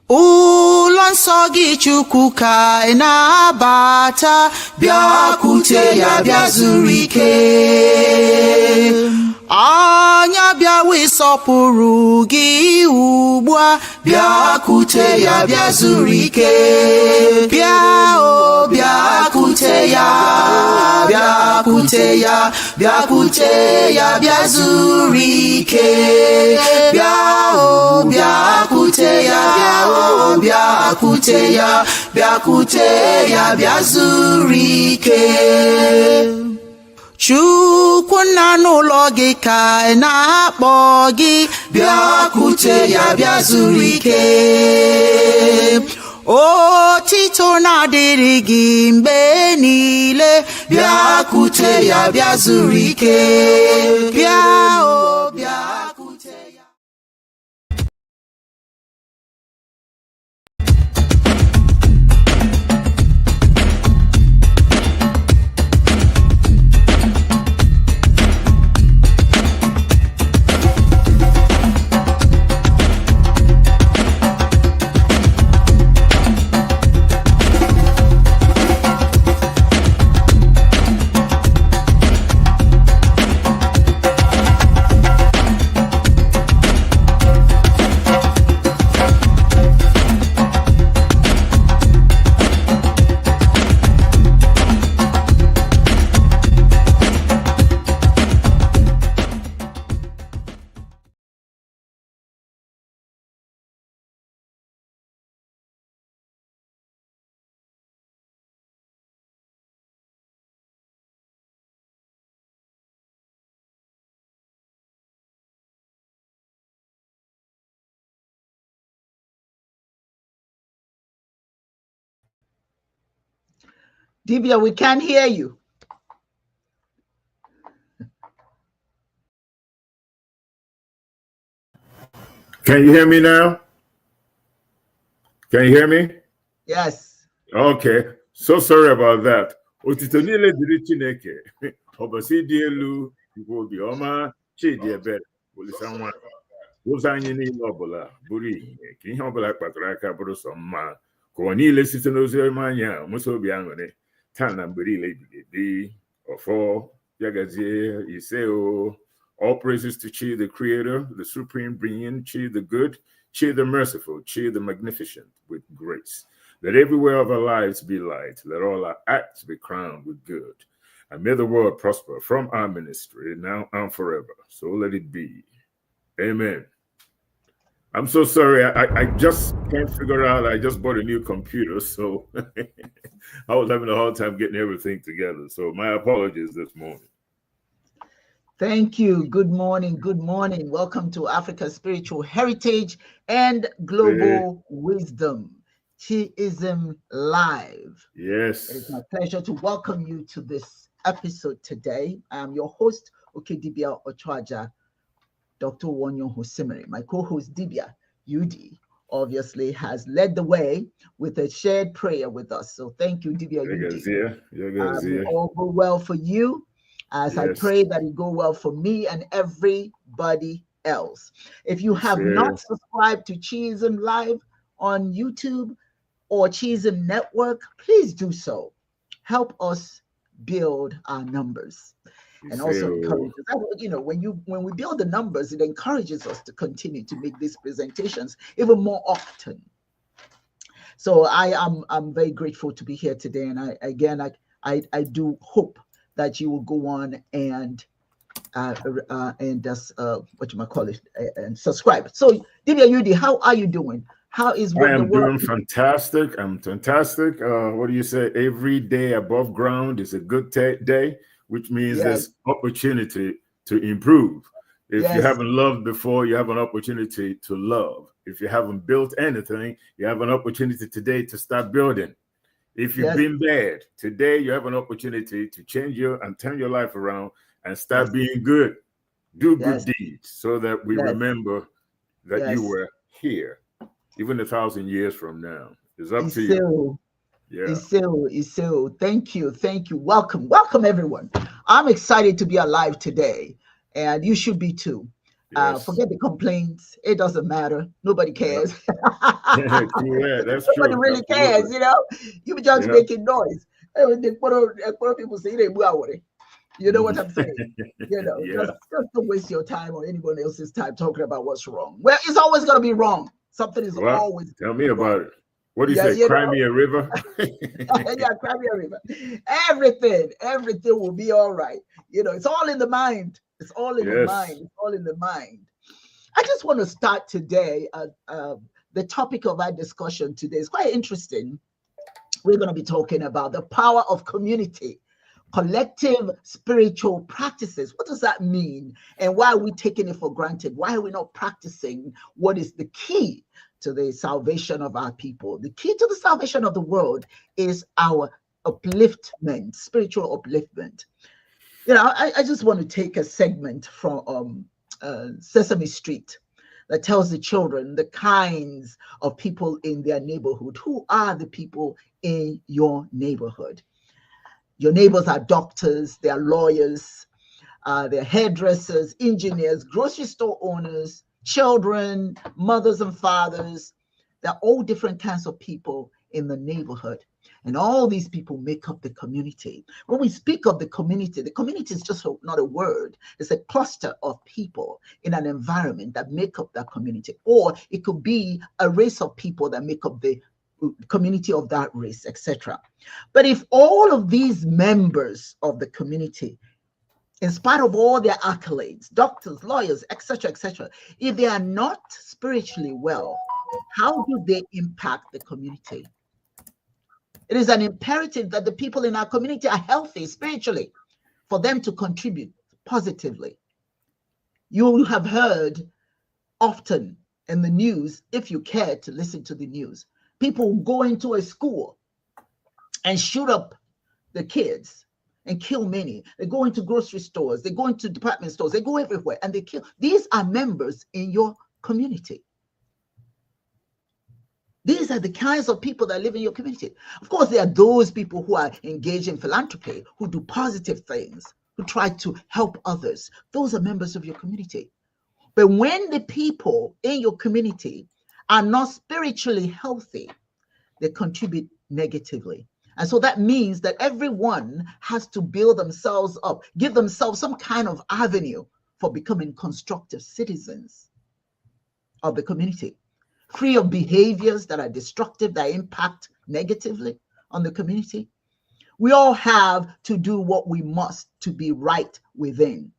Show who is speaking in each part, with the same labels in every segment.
Speaker 1: ụlọ nsọ gị Chukwu ka ị na-abata, bịakwute ya bịa zuru ike. Anya bịawa ịsọpụrụ gị ugbu a, bịakwute ya bịa zuru ike. Bịa o bịakwute ya, bịakwute ya, bịakwute ya bịa zuru ike. Bịa o bịakwute ya, bịa o bịakwute ya, bịakwute ya bịa zuru ike. Chukwu nna n'ụlọ gị ka ị na-akpọ gị, bịakwute ya bịa zuru ike. Otito na-adịrị gị mgbe niile, bịakwute ya bịa zuru ike. Bịa o bịakwute ya. Dibia, we can't hear you.
Speaker 2: Can you hear me now? Can you hear me?
Speaker 1: Yes.
Speaker 2: Okay. So sorry about that. Otito niile dịrị Chineke. Ọbọsị dị elu, Igbo obi ọma, Chidi ebere, Olisa nwa. Ụzọ anyị niile ọbụla bụrụ ihe, ka ihe ọbụla kpatara aka bụrụ sọ mma. Ka ọ niile site n'ozi ọma anyị a, mụsọ obi aṅụrị. Taa na mgbe niile ebighị ọfọ ya gazie ise o. All praises to Chi, the creator, the supreme being, Chi the good, Chi the merciful, Chi the magnificent, with grace. Let everywhere of our lives be light. Let all our acts be crowned with good. And may the world prosper from our ministry now and forever. So let it be. Amen. I'm so sorry. I just can't figure out. I just bought a new computer, so I was having a hard time getting everything together. So my apologies this morning.
Speaker 1: Thank you. Good morning. Good morning. Welcome to Africa's Spiritual Heritage and Global Wisdom. Chiism Live.
Speaker 2: Yes.
Speaker 1: It's my pleasure to welcome you to this episode today. I'm your host, Okedibia Ochoaja, Dr. Wonyo Hosimere. My co-host, Dibia Yudi, obviously has led the way with a shared prayer with us. So thank you, Dibia Yudi. All go well for you, as I pray that it go well for me and everybody else. If you have not subscribed to Chiism Live on YouTube or Chiism Network, please do so. Help us build our numbers. And also encourages, when we build the numbers, it encourages us to continue to make these presentations even more often. So I'm very grateful to be here today, and I do hope that you will go on and subscribe. So Dibia Yudi, how are you doing? How is
Speaker 2: I am doing fantastic. I'm fantastic. What do you say? Every day above ground is a good day, which means there's opportunity to improve. If you haven't loved before, you have an opportunity to love. If you haven't built anything, you have an opportunity today to start building. If you've been bad, today you have an opportunity to change and turn your life around and start being good. Do good deeds so that we remember that you were here, even 1,000 years from now. It's up to you.
Speaker 1: Iseo, thank you. Welcome everyone. I'm excited to be alive today, and you should be too.
Speaker 2: Yes.
Speaker 1: Forget the complaints. It doesn't matter. Nobody cares.
Speaker 2: Yeah, that's
Speaker 1: Nobody
Speaker 2: true.
Speaker 1: really cares,
Speaker 2: Absolutely.
Speaker 1: you know. You be just
Speaker 2: Yeah.
Speaker 1: making noise. People say they you know what I'm saying? You know,
Speaker 2: Yeah.
Speaker 1: just don't waste your time or anyone else's time talking about what's wrong. Well, it's always going to be wrong. Something is
Speaker 2: Well,
Speaker 1: always
Speaker 2: tell me
Speaker 1: wrong.
Speaker 2: about it. What do you
Speaker 1: Yeah,
Speaker 2: say?
Speaker 1: you
Speaker 2: Cry
Speaker 1: know?
Speaker 2: me a river?
Speaker 1: Yeah, Crimea River. Everything will be all right. You know, it's all in the mind. It's all in the
Speaker 2: Yes.
Speaker 1: mind. It's all in the mind. I just want to start today. The topic of our discussion today is quite interesting. We're going to be talking about the power of community, collective spiritual practices. What does that mean? And why are we taking it for granted? Why are we not practicing what is the key to the salvation of our people? The key to the salvation of the world is our upliftment, spiritual upliftment. You know, I just want to take a segment from Sesame Street that tells the children the kinds of people in their neighborhood. Who are the people in your neighborhood? Your neighbors are doctors, they are lawyers, they're hairdressers, engineers, grocery store owners, children, mothers and fathers. They're all different kinds of people in the neighborhood. And all these people make up the community. When we speak of the community is just not a word. It's a cluster of people in an environment that make up that community. Or it could be a race of people that make up the community of that race, etc. But if all of these members of the community, in spite of all their accolades, doctors, lawyers, etc., if they are not spiritually well, how do they impact the community? It is an imperative that the people in our community are healthy spiritually for them to contribute positively. You have heard often in the news, if you care to listen to the news, people go into a school and shoot up the kids and kill many. They go into grocery stores, they go into department stores, they go everywhere and they kill. These are members in your community. These are the kinds of people that live in your community. Of course, there are those people who are engaged in philanthropy, who do positive things, who try to help others. Those are members of your community. But when the people in your community are not spiritually healthy, they contribute negatively. And so that means that everyone has to build themselves up, give themselves some kind of avenue for becoming constructive citizens of the community, free of behaviors that are destructive, that impact negatively on the community. We all have to do what we must to be right within.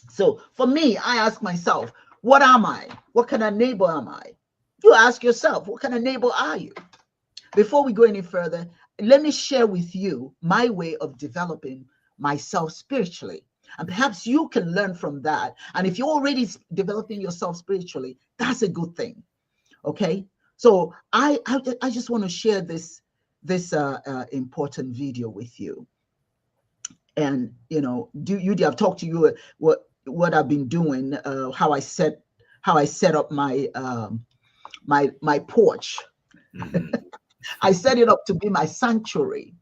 Speaker 1: So for me, I ask myself, what am I? What kind of neighbor am I? You ask yourself, what kind of neighbor are you? Before we go any further, let me share with you my way of developing myself spiritually. And perhaps you can learn from that. And if you're already developing yourself spiritually, that's a good thing. Okay. So I just want to share this important video with you. And you know, I've talked to you what I've been doing, how I set up my my porch.
Speaker 2: Mhm.
Speaker 1: I set it up to be my sanctuary.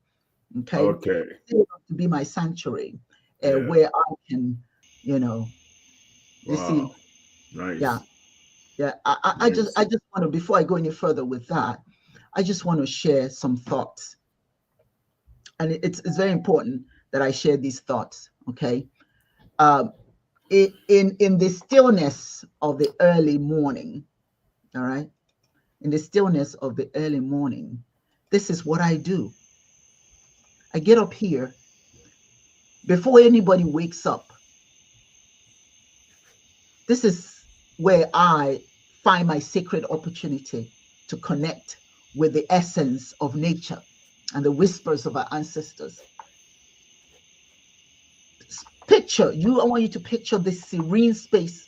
Speaker 1: Okay.
Speaker 2: Okay.
Speaker 1: Set it up to be my sanctuary,
Speaker 2: Yeah.
Speaker 1: where I can, you know, you see,
Speaker 2: Wow. Nice.
Speaker 1: yeah. I just want to, before I go any further with that, I just want to share some thoughts. And it's very important that I share these thoughts. Okay. In the stillness of the early morning, all right, in the stillness of the early morning, this is what I do. I get up here before anybody wakes up. This is where I find my sacred opportunity to connect with the essence of nature and the whispers of our ancestors. I want you to picture this serene space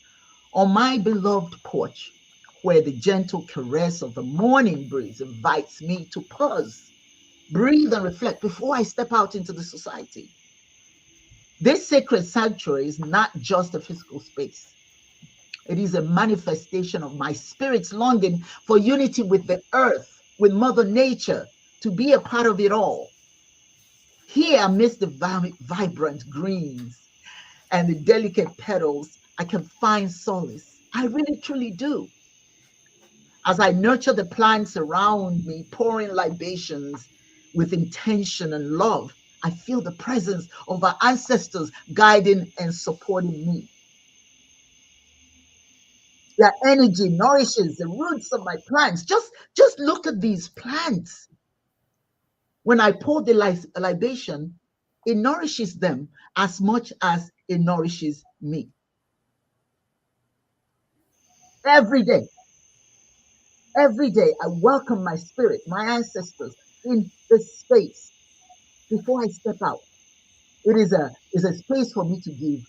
Speaker 1: on my beloved porch, where the gentle caress of the morning breeze invites me to pause, breathe, and reflect before I step out into the society. This sacred sanctuary is not just a physical space. It is a manifestation of my spirit's longing for unity with the earth, with Mother Nature, to be a part of it all. Here amidst the vibrant greens and the delicate petals I can find solace. I really truly do. As I nurture the plants around me, pouring libations with intention and love, I feel the presence of our ancestors guiding and supporting me. Their energy nourishes the roots of my plants. Just look at these plants. When I pour the libation, it nourishes them as much as it nourishes me. Every day, I welcome my spirit, my ancestors in this space before I step out. It is a space for me to give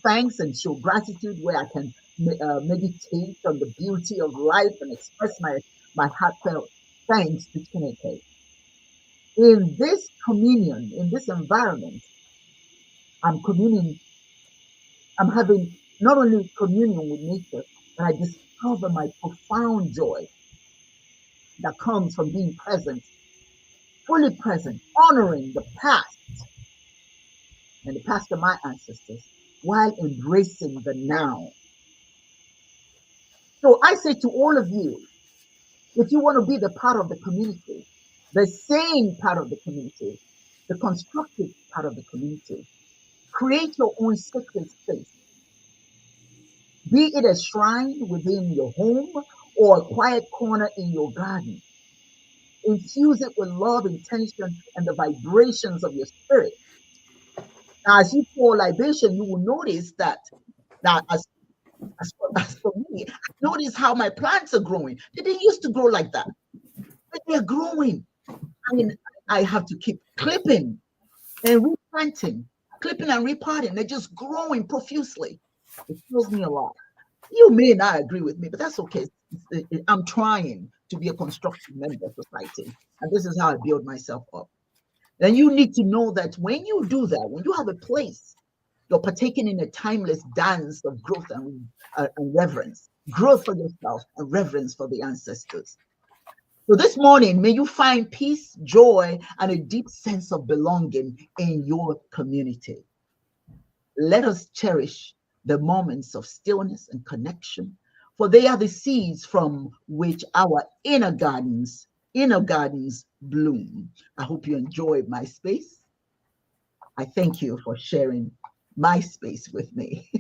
Speaker 1: thanks and show gratitude, where I can meditate on the beauty of life and express my heartfelt thanks to Chineke. In this communion, in this environment, I'm having not only communion with nature, but I discover my profound joy that comes from being present, fully present, honoring the past and the past of my ancestors, while embracing the now. So I say to all of you, if you want to be the part of the community, the sane part of the community, the constructive part of the community, create your own sacred space. Be it a shrine within your home or a quiet corner in your garden. Infuse it with love, intention, and the vibrations of your spirit. Now, as you pour libation, you will notice that as for me, notice how my plants are growing. They didn't used to grow like that, but they're growing. I mean, I have to keep clipping and replanting, clipping and repotting. They're just growing profusely. It fills me a lot. You may not agree with me, but that's okay. I'm trying to be a constructive member of society, and this is how I build myself up. And you need to know that when you do that, when you have a place, you're partaking in a timeless dance of growth and reverence, growth for yourself and reverence for the ancestors. So this morning, may you find peace, joy, and a deep sense of belonging in your community. Let us cherish the moments of stillness and connection, for they are the seeds from which our inner gardens bloom. I hope you enjoyed my space. I thank you for sharing my space with me.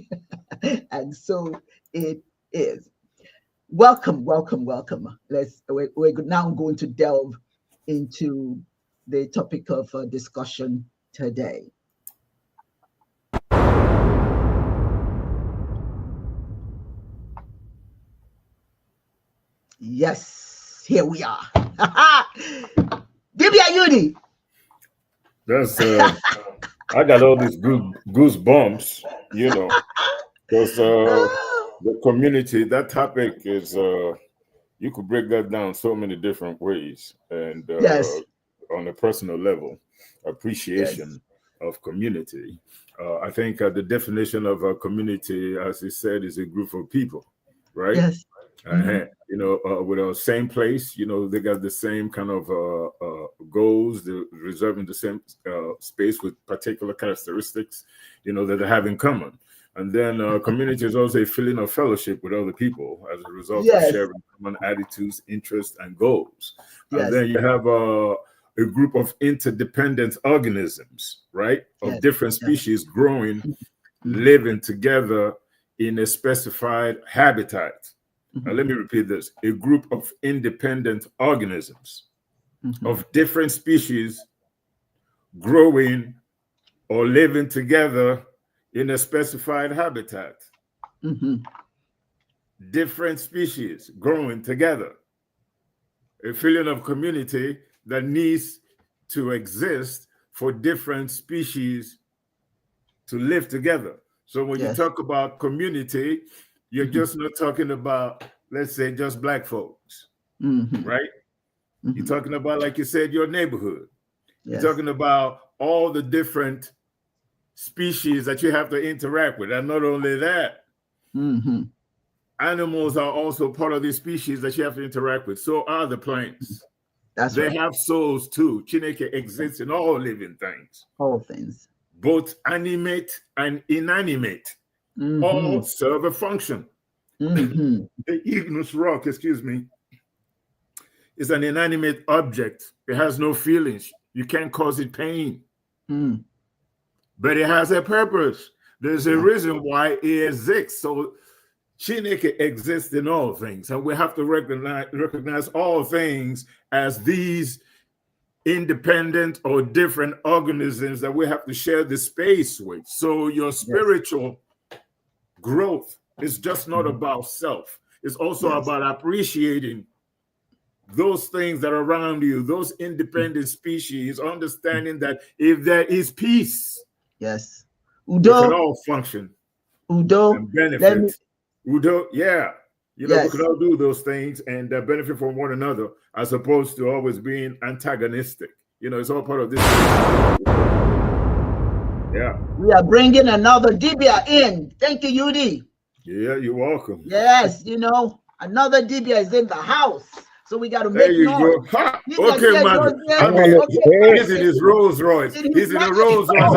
Speaker 1: And so it is. Welcome, welcome, welcome. We're now going to delve into the topic of discussion today. Yes, here we are. Dibia Yudi.
Speaker 2: That's I got all these goosebumps, because the community, that topic is you could break that down so many different ways, and
Speaker 1: yes,
Speaker 2: on a personal level, appreciation of community. I think the definition of a community, as he said, is a group of people, right?
Speaker 1: Yes.
Speaker 2: With the same place, they got the same kind of goals, they're reserving the same space with particular characteristics, that they have in common. And then community is also a feeling of fellowship with other people as a result of sharing common attitudes, interests, and goals. And then you have a group of interdependent organisms, right, of different species growing, living together in a specified habitat. Now, let me repeat this. A group of independent organisms of different species growing or living together in a specified habitat. Different species growing together. A feeling of community that needs to exist for different species to live together. So when you talk about community, you're just not talking about, let's say, just Black folks, right? You're talking about, like you said, your neighborhood. You're talking about all the different species that you have to interact with. And not only that, animals are also part of the species that you have to interact with. So are the plants. They have souls too. Chineke exists in all living things.
Speaker 1: All things.
Speaker 2: Both animate and inanimate. all serve a function. The igneous rock, excuse me, is an inanimate object. It has no feelings. You can't cause it pain. But it has a purpose. There's a reason why it exists. So Chineke exists in all things, and we have to recognize all things as these independent or different organisms that we have to share the space with. So your spiritual growth is just not about self. It's also about appreciating those things that are around you, those independent species, understanding that if there is peace, we can all function and benefit. Udo, you know, we can all do those things and benefit from one another, as opposed to always being antagonistic. You know, it's all part of this.
Speaker 1: We are bringing another Dibia in. Thank you, Yudi.
Speaker 2: Yeah, you're welcome.
Speaker 1: Yes, you know, another Dibia is in the house. So we got to make noise.
Speaker 2: Okay, man. He's in his Rolls Royce. He's in a Rolls Royce.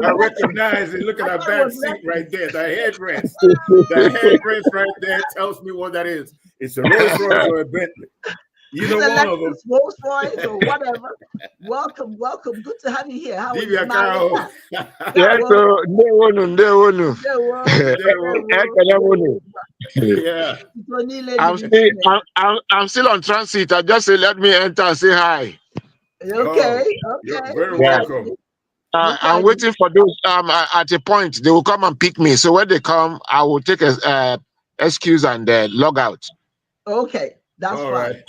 Speaker 2: I recognize it. Look at that back seat right there. The headrest. The headrest right there tells me what that is. It's a Rolls Royce or a Bentley. You know, one of them.
Speaker 1: Rolls Royce or whatever. Welcome. Good to have you here. How are you?
Speaker 3: I'm still on transit. I just say let me enter and say hi.
Speaker 1: Okay.
Speaker 2: You're very welcome.
Speaker 3: I'm waiting for those. At a point they will come and pick me. So when they come, I will take a excuse and log out.
Speaker 1: Okay, that's fine. Right.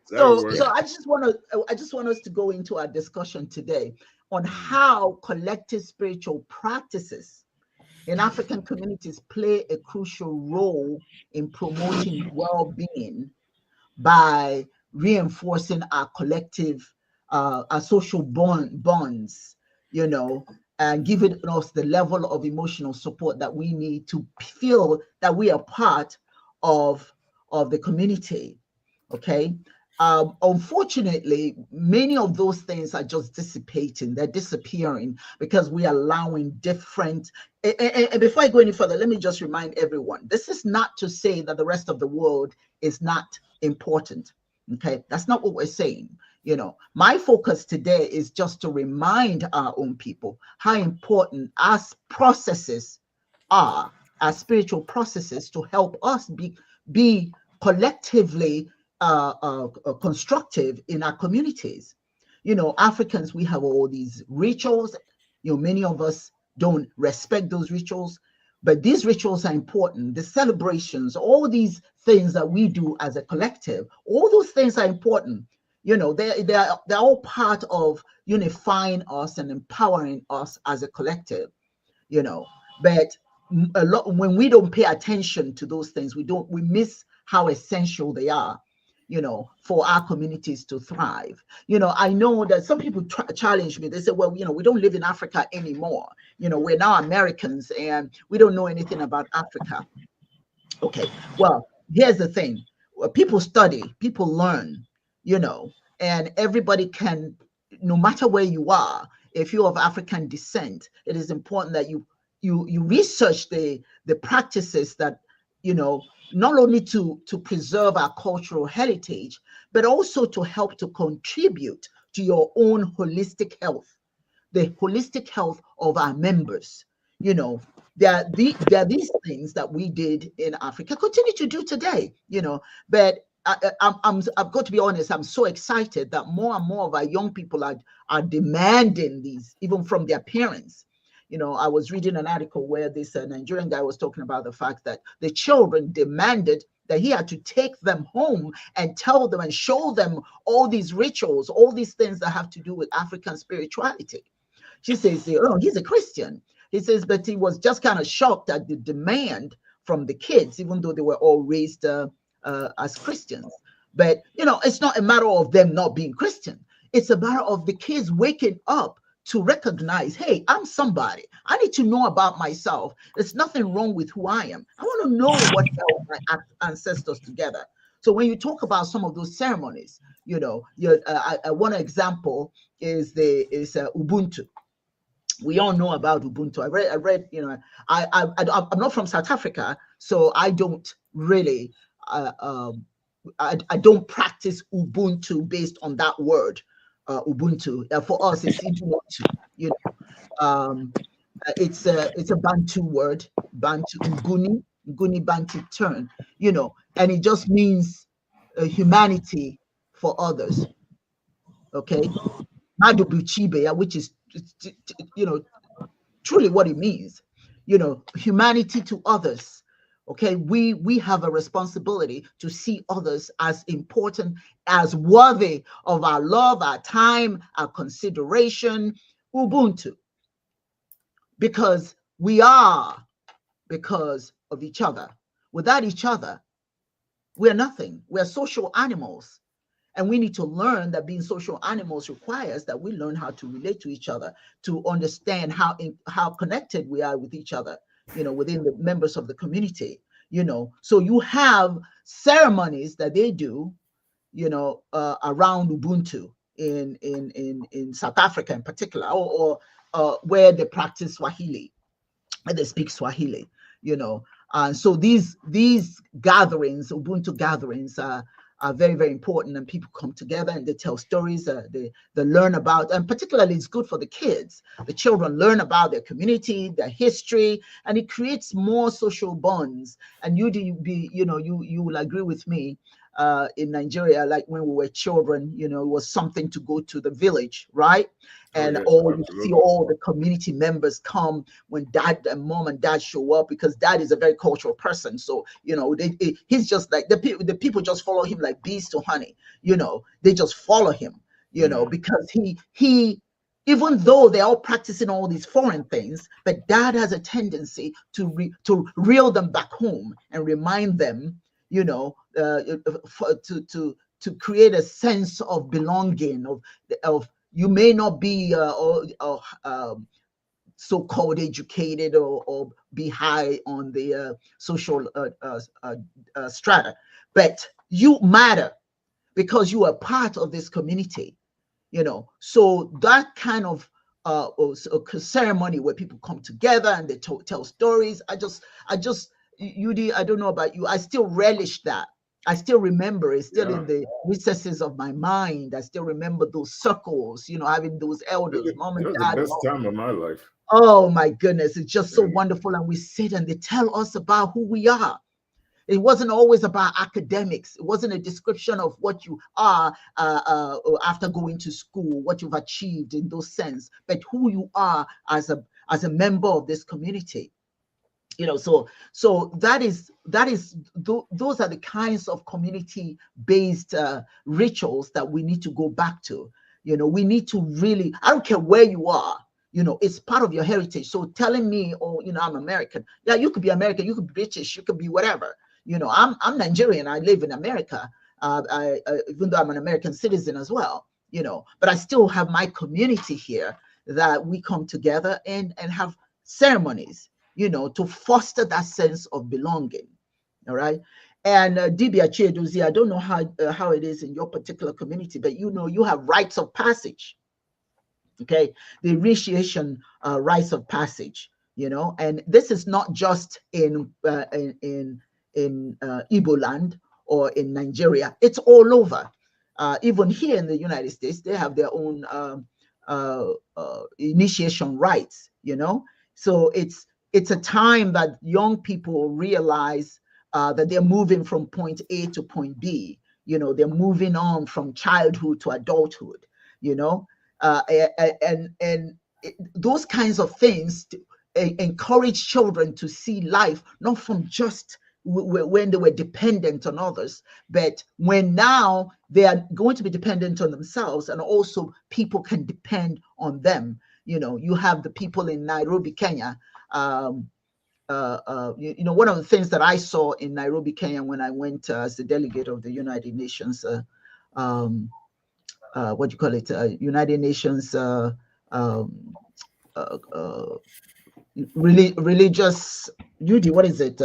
Speaker 1: So I just want us to go into our discussion today on how collective spiritual practices in African communities play a crucial role in promoting well-being by reinforcing our collective, our social bonds, you know, and giving us the level of emotional support that we need to feel that we are part of the community. Okay. Unfortunately, many of those things are just dissipating. They're disappearing because we are allowing different. And before I go any further, let me just remind everyone, this is not to say that the rest of the world is not important. Okay, that's not what we're saying. You know, my focus today is just to remind our own people how important our processes are, our spiritual processes, to help us be collectively constructive in our communities. You know, Africans, we have all these rituals. You know, many of us don't respect those rituals, but these rituals are important. The celebrations, all these things that we do as a collective, all those things are important. You know, they're all part of unifying us and empowering us as a collective. You know, but a lot when we don't pay attention to those things, we miss how essential they are, you know, for our communities to thrive. You know, I know that some people challenge me. They say, well, you know, we don't live in Africa anymore. You know, we're now Americans and we don't know anything about Africa. Okay, well, here's the thing. People study, people learn, you know, and everybody can, no matter where you are, if you're of African descent, it is important that you research the practices that, you know, not only to preserve our cultural heritage, but also to help to contribute to your own holistic health, the holistic health of our members. You know, there are these things that we did in Africa, continue to do today, you know, but I've got to be honest, I'm so excited that more and more of our young people are demanding these, even from their parents. You know, I was reading an article where this Nigerian guy was talking about the fact that the children demanded that he had to take them home and tell them and show them all these rituals, all these things that have to do with African spirituality. She says, oh, he's a Christian. He says, but he was just kind of shocked at the demand from the kids, even though they were all raised as Christians. But, you know, it's not a matter of them not being Christian. It's a matter of the kids waking up to recognize, hey, I'm somebody. I need to know about myself. There's nothing wrong with who I am. I want to know what held my ancestors together. So when you talk about some of those ceremonies, you know, one example is Ubuntu. we all know about Ubuntu. I read, you know, I'm not from South Africa, so I don't really, I don't practice Ubuntu based on that word, Ubuntu. For us, it's Ubuntu. You know, it's a Bantu word, Bantu Nguni Bantu term. You know, and it just means humanity for others. Okay, Madubuchibe, which is, you know, truly what it means, you know, humanity to others. Okay, we have a responsibility to see others as important, as worthy of our love, our time, our consideration. Ubuntu, because we are because of each other. Without each other, we're nothing. We're social animals. And we need to learn that being social animals requires that we learn how to relate to each other, to understand how connected we are with each other, you know, within the members of the community, you know. So you have ceremonies that they do, you know, around Ubuntu in South Africa in particular, or where they practice Swahili, where they speak Swahili, you know. So these gatherings, Ubuntu gatherings, are very, very important, and people come together and they tell stories, they learn about, and particularly it's good for the kids. The children learn about their community, their history, and it creates more social bonds. And you will agree with me, in Nigeria, like when we were children, you know, it was something to go to the village, right? And you see all the community members come when dad and mom and dad show up, because dad is a very cultural person. So, you know, he's just like the people just follow him like bees to honey. You know, they just follow him, you know, because he even though they're all practicing all these foreign things, but dad has a tendency to reel them back home and remind them, you know, to create a sense of belonging, of you may not be so-called educated or be high on the social strata, but you matter because you are part of this community, you know. So that kind of ceremony where people come together and they tell stories, I just, Yudi, I don't know about you, I still relish that. I still remember it, still in the recesses of my mind. I still remember those circles, you know, having those elders, mom and dad.
Speaker 2: It was the best time of my life.
Speaker 1: Oh my goodness, it's just so wonderful. And we sit and they tell us about who we are. It wasn't always about academics. It wasn't a description of what you are after going to school, what you've achieved in those sense, but who you are as a member of this community. You know, so those are the kinds of community-based rituals that we need to go back to. You know, we need to really, I don't care where you are, you know, it's part of your heritage. So telling me, oh, you know, I'm American. Yeah, you could be American, you could be British, you could be whatever. You know, I'm Nigerian, I live in America, even though I'm an American citizen as well, you know, but I still have my community here that we come together and have ceremonies, you know, to foster that sense of belonging. All right. And Dibia Chiedozi, I don't know how it is in your particular community, but you know, you have rites of passage. Okay, the initiation rites of passage, you know, and this is not just in Igbo land or in Nigeria, it's all over. Even here in the United States, they have their own initiation rites, you know. So it's a time that young people realize that they're moving from point A to point B. You know, they're moving on from childhood to adulthood, you know, and those kinds of things encourage children to see life not from just when they were dependent on others, but when now they are going to be dependent on themselves, and also people can depend on them. You know, you have the people in Nairobi, Kenya. You know, one of the things that I saw in Nairobi, Kenya, when I went as the delegate of the United Nations, what do you call it? United Nations religious duty. What is it?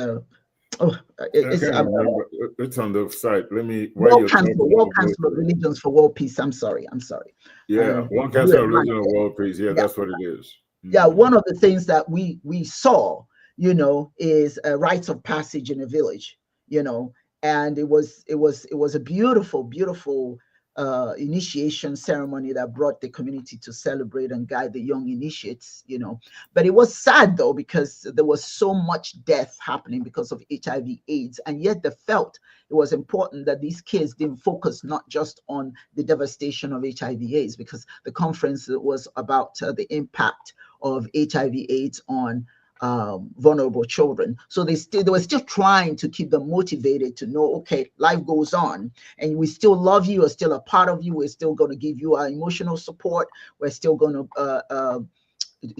Speaker 2: It's on the site. Let me.
Speaker 1: World Council of Religions for World Peace. I'm sorry.
Speaker 2: Yeah, One Council of Religions for World Peace. Yeah, that's what it is.
Speaker 1: Yeah, one of the things that we saw, is a rites of passage in a village, and it was a beautiful initiation ceremony that brought the community to celebrate and guide the young initiates, But it was sad though, because there was so much death happening because of HIV/AIDS, and yet they felt it was important that these kids didn't focus not just on the devastation of HIV/AIDS, because the conference was about the impact of HIV/AIDS on vulnerable children. So they were still trying to keep them motivated to know, okay, life goes on, and we still love you, we're still a part of you, we're still going to give you our emotional support, we're still going to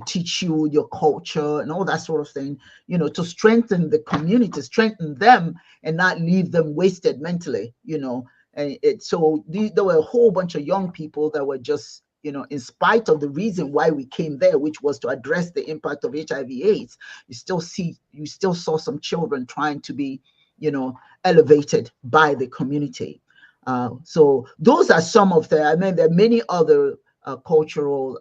Speaker 1: teach you your culture and all that sort of thing, to strengthen the community, strengthen them, and not leave them wasted mentally, And so there were a whole bunch of young people that were just, in spite of the reason why we came there, which was to address the impact of HIV/AIDS, you still saw some children trying to be, elevated by the community. So those are some of there are many other cultural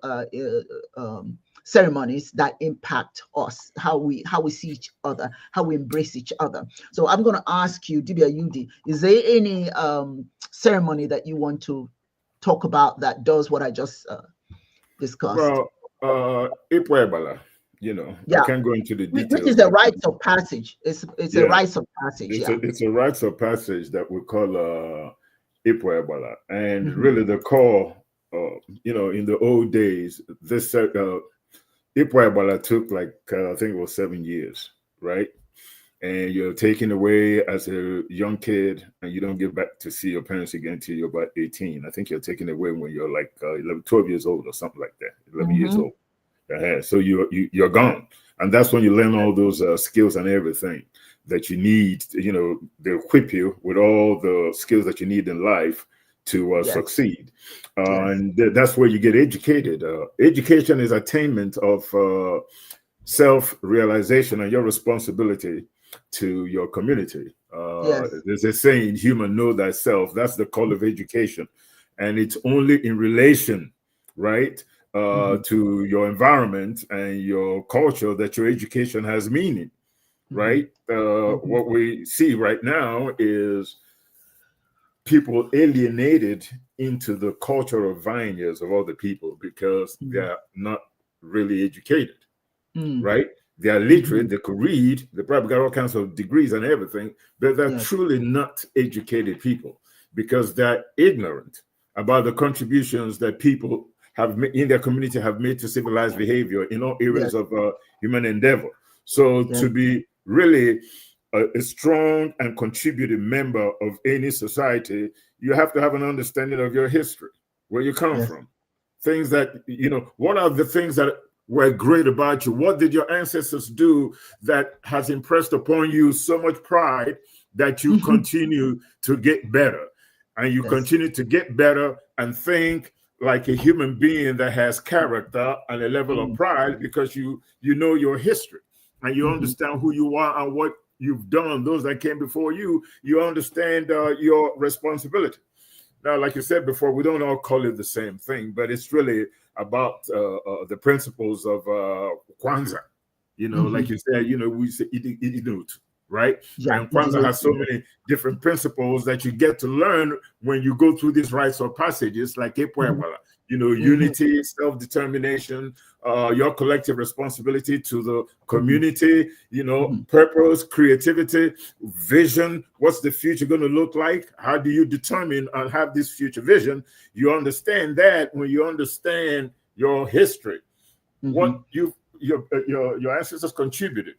Speaker 1: ceremonies that impact us, how we see each other, how we embrace each other. So I'm going to ask you, Dibia Yudi, is there any ceremony that you want to talk about that does what I just discussed?
Speaker 2: Well, Ipwebala, I can't go into the details.
Speaker 1: Which is a rites of passage. It's a rites of passage.
Speaker 2: It's a rites of passage that we call Ipwebala, and really the core, in the old days, this Ipwebala took I think it was 7 years, right? And you're taken away as a young kid, and you don't get back to see your parents again until you're about 18. I think you're taken away when you're 11, 12 years old or something like that, 11 years old. So you're gone. And that's when you learn all those skills and everything that you need, they equip you with all the skills that you need in life to succeed. And that's where you get educated. Education is attainment of self-realization and your responsibility to your community. There's a saying, human know thyself. That's the call of education. And it's only in relation, right, to your environment and your culture that your education has meaning, right? What we see right now is people alienated into the culture of vineyards of other people because they're not really educated, right? They are literate, they could read, they probably got all kinds of degrees and everything, but they're truly not educated people because they're ignorant about the contributions that people have in their community have made to civilized behavior in all areas of human endeavor. So to be really a strong and contributing member of any society, you have to have an understanding of your history, where you come from. Things that, what are the things that were great about you? What did your ancestors do that has impressed upon you so much pride that you continue to get better? And you continue to get better and think like a human being that has character and a level of pride because you know your history and you understand who you are and what you've done. Those that came before you, you understand your responsibility. Now, like you said before, we don't all call it the same thing, but it's really about the principles of Kwanzaa. Like you said, we say Idinut, right? And Kwanzaa has so many different principles that you get to learn when you go through these rites or passages like Ipwebala. Unity, self-determination, your collective responsibility to the community, purpose, creativity, vision. What's the future going to look like? How do you determine and have this future vision? You understand that when you understand your history, what your ancestors contributed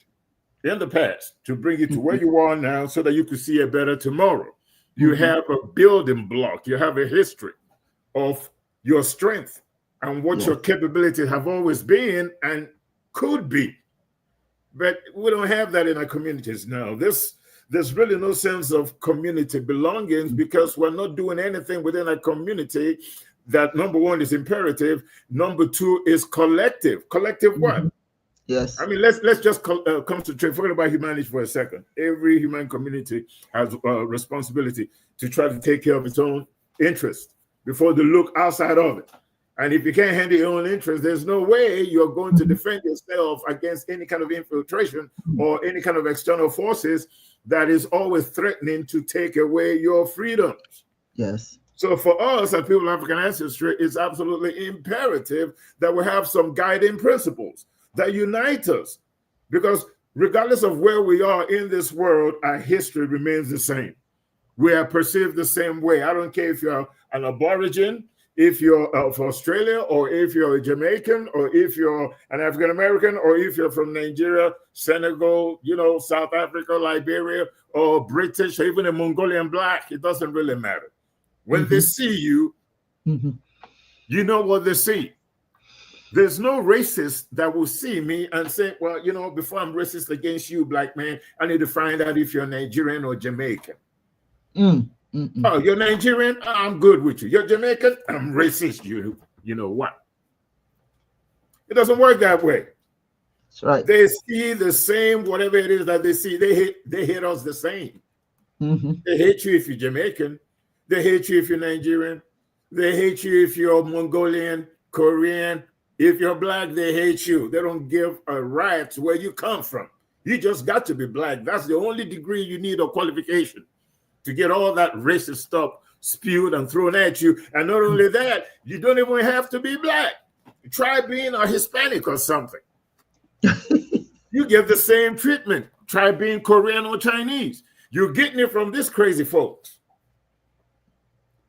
Speaker 2: in the past to bring you to where you are now so that you could see a better tomorrow. You have a building block. You have a history of your strength and what your capabilities have always been and could be. But we don't have that in our communities now. There's really no sense of community belonging because we're not doing anything within a community that, number one, is imperative. Number two is collective. Collective what?
Speaker 1: Yes.
Speaker 2: I mean, let's just concentrate. Forget about humanity for a second. Every human community has a responsibility to try to take care of its own interest before they look outside of it. And if you can't handle your own interests, there's no way you're going to defend yourself against any kind of infiltration or any kind of external forces that is always threatening to take away your freedoms.
Speaker 1: Yes.
Speaker 2: So for us as people of African ancestry, it's absolutely imperative that we have some guiding principles that unite us. Because regardless of where we are in this world, our history remains the same. We are perceived the same way. I don't care if you're an aborigine, if you're of Australia, or if you're a Jamaican, or if you're an African American, or if you're from Nigeria, Senegal, South Africa, Liberia, or British, or even a Mongolian black, it doesn't really matter. When they see you, you know what they see. There's no racist that will see me and say, well, before I'm racist against you, black man, I need to find out if you're Nigerian or Jamaican. Oh, you're Nigerian? I'm good with you. You're Jamaican? I'm racist. You know what? It doesn't work that way.
Speaker 1: That's right.
Speaker 2: They see the same, whatever it is that they see. They hate us the same. They hate you if you're Jamaican. They hate you if you're Nigerian. They hate you if you're Mongolian, Korean. If you're black, they hate you. They don't give a right where you come from. You just got to be black. That's the only degree you need or qualification to get all that racist stuff spewed and thrown at you. And not only that, you don't even have to be black. Try being a Hispanic or something. You get the same treatment. Try being Korean or Chinese. You're getting it from these crazy folks.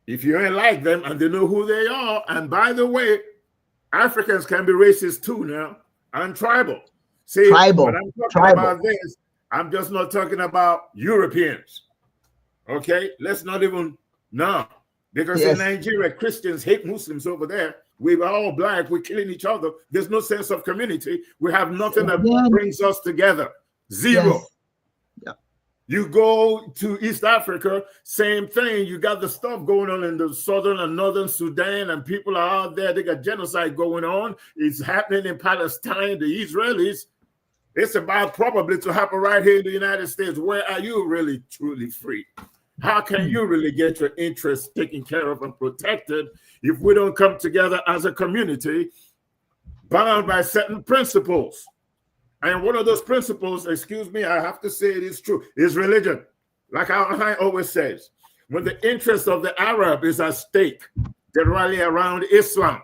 Speaker 2: If you ain't like them and they know who they are, and by the way, Africans can be racist too now, and tribal. See,
Speaker 1: tribal.
Speaker 2: When I'm talking about this, I'm just not talking about Europeans. Okay, let's not even because in Nigeria, Christians hate Muslims over there. We're all black. We're killing each other. There's no sense of community. We have nothing that brings us together. Zero.
Speaker 1: Yes.
Speaker 2: You go to East Africa, same thing. You got the stuff going on in the southern and northern Sudan, and people are out there. They got genocide going on. It's happening in Palestine, the Israelis. It's about probably to happen right here in the United States. Where are you really truly free? How can you really get your interests taken care of and protected if we don't come together as a community bound by certain principles? And one of those principles, excuse me, I have to say it is true, is religion. Like I always says, when the interest of the Arab is at stake, they rally around Islam.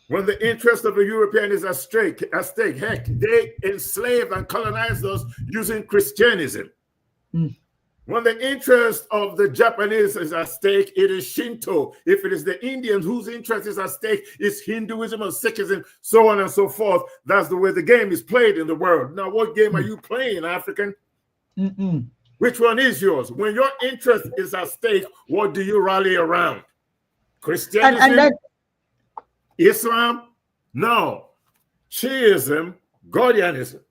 Speaker 2: When the interest of the European is at stake, heck, they enslave and colonize us using Christianism. When the interest of the Japanese is at stake, it is Shinto. If it is the Indians whose interest is at stake, it's Hinduism or Sikhism, so on and so forth. That's the way the game is played in the world. Now, what game are you playing, African? Which one is yours? When your interest is at stake, what do you rally around? Christianity? Islam? No. Shiism, Gaudianism.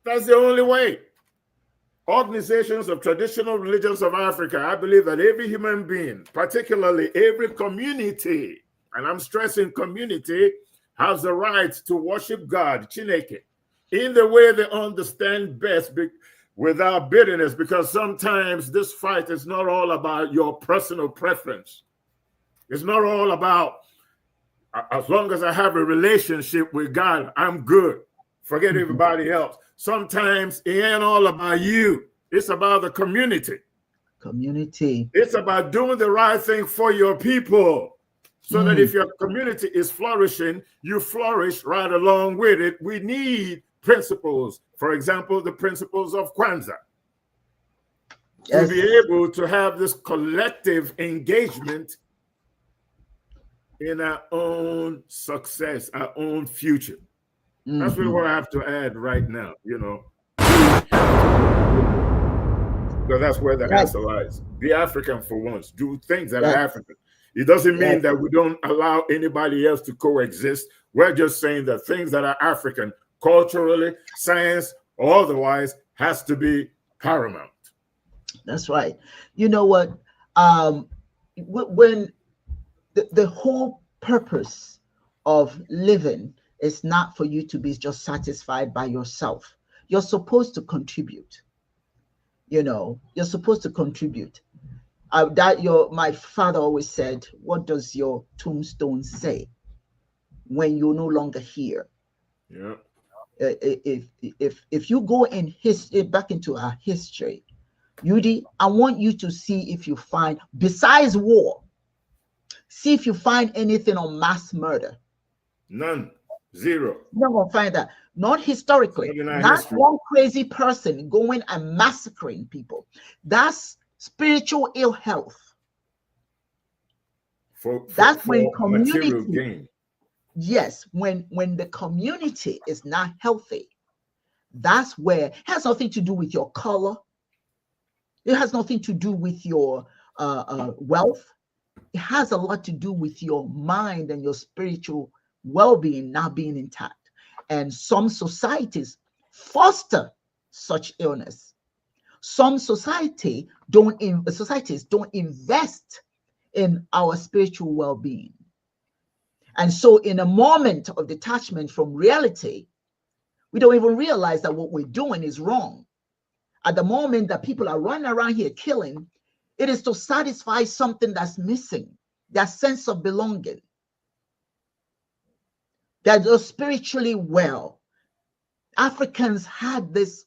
Speaker 2: That's the only way. Organizations of traditional religions of Africa, I believe that every human being, particularly every community, and I'm stressing community, has the right to worship God, Chineke, in the way they understand best, without bitterness, because sometimes this fight is not all about your personal preference. It's not all about, as long as I have a relationship with God, I'm good. Forget everybody else. Sometimes it ain't all about you. It's about the community. It's about doing the right thing for your people. So that if your community is flourishing, you flourish right along with it. We need principles. For example, the principles of Kwanzaa. To be able to have this collective engagement in our own success, our own future. That's really what I have to add right now, because that's where the answer lies. Be African for once. Do things that are African. It doesn't mean that we don't allow anybody else to coexist. We're just saying that things that are African, culturally, science, or otherwise, has to be paramount.
Speaker 1: That's right. You know what? When the whole purpose of living is not for you to be just satisfied by yourself. You're supposed to contribute. You're supposed to contribute. My father always said, what does your tombstone say when you're no longer here?
Speaker 2: Yeah.
Speaker 1: If you go in history, back into our history, Yudi, I want you to see if you find, besides war, see if you find anything on mass murder.
Speaker 2: None. Zero.
Speaker 1: You're not going to find that. Not historically.
Speaker 2: Not in our
Speaker 1: Not
Speaker 2: history.
Speaker 1: one crazy person going and massacring people. That's spiritual ill health. That's when
Speaker 2: material
Speaker 1: community,
Speaker 2: gain.
Speaker 1: yes, when the community is not healthy, that's where it has nothing to do with your color. It has nothing to do with your wealth. It has a lot to do with your mind and your spiritual well-being not being intact. And some societies foster such illness. Some societies don't invest in our spiritual well-being. And so in a moment of detachment from reality, we don't even realize that what we're doing is wrong. At the moment that people are running around here killing, it is to satisfy something that's missing, that sense of belonging. That are spiritually well. Africans had the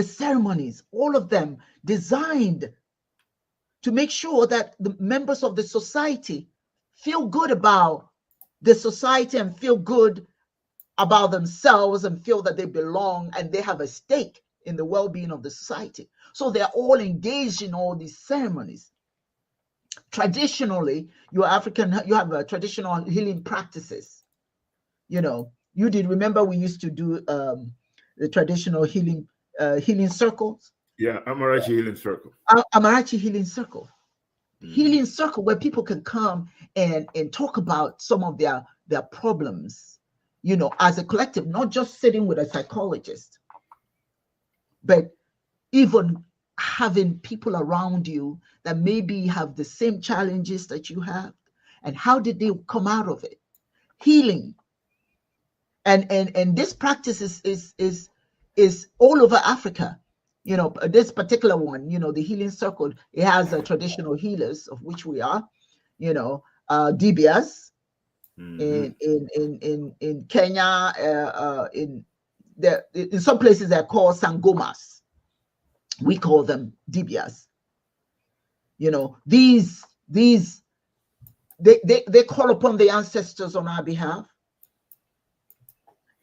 Speaker 1: ceremonies, all of them designed to make sure that the members of the society feel good about the society and feel good about themselves and feel that they belong and they have a stake in the well-being of the society. So they're all engaged in all these ceremonies. Traditionally, you have traditional healing practices. You did remember we used to do the traditional healing circles.
Speaker 2: Yeah, Amarachi Healing Circle.
Speaker 1: Amarachi Healing Circle. Healing circle where people can come and talk about some of their problems, as a collective, not just sitting with a psychologist, but even having people around you that maybe have the same challenges that you have, and how did they come out of it? Healing. And this practice is all over Africa. This particular one, the healing circle, it has traditional healers, of which we are, Dibias in Kenya, in some places they're called Sangomas. We call them Dibias. These they call upon the ancestors on our behalf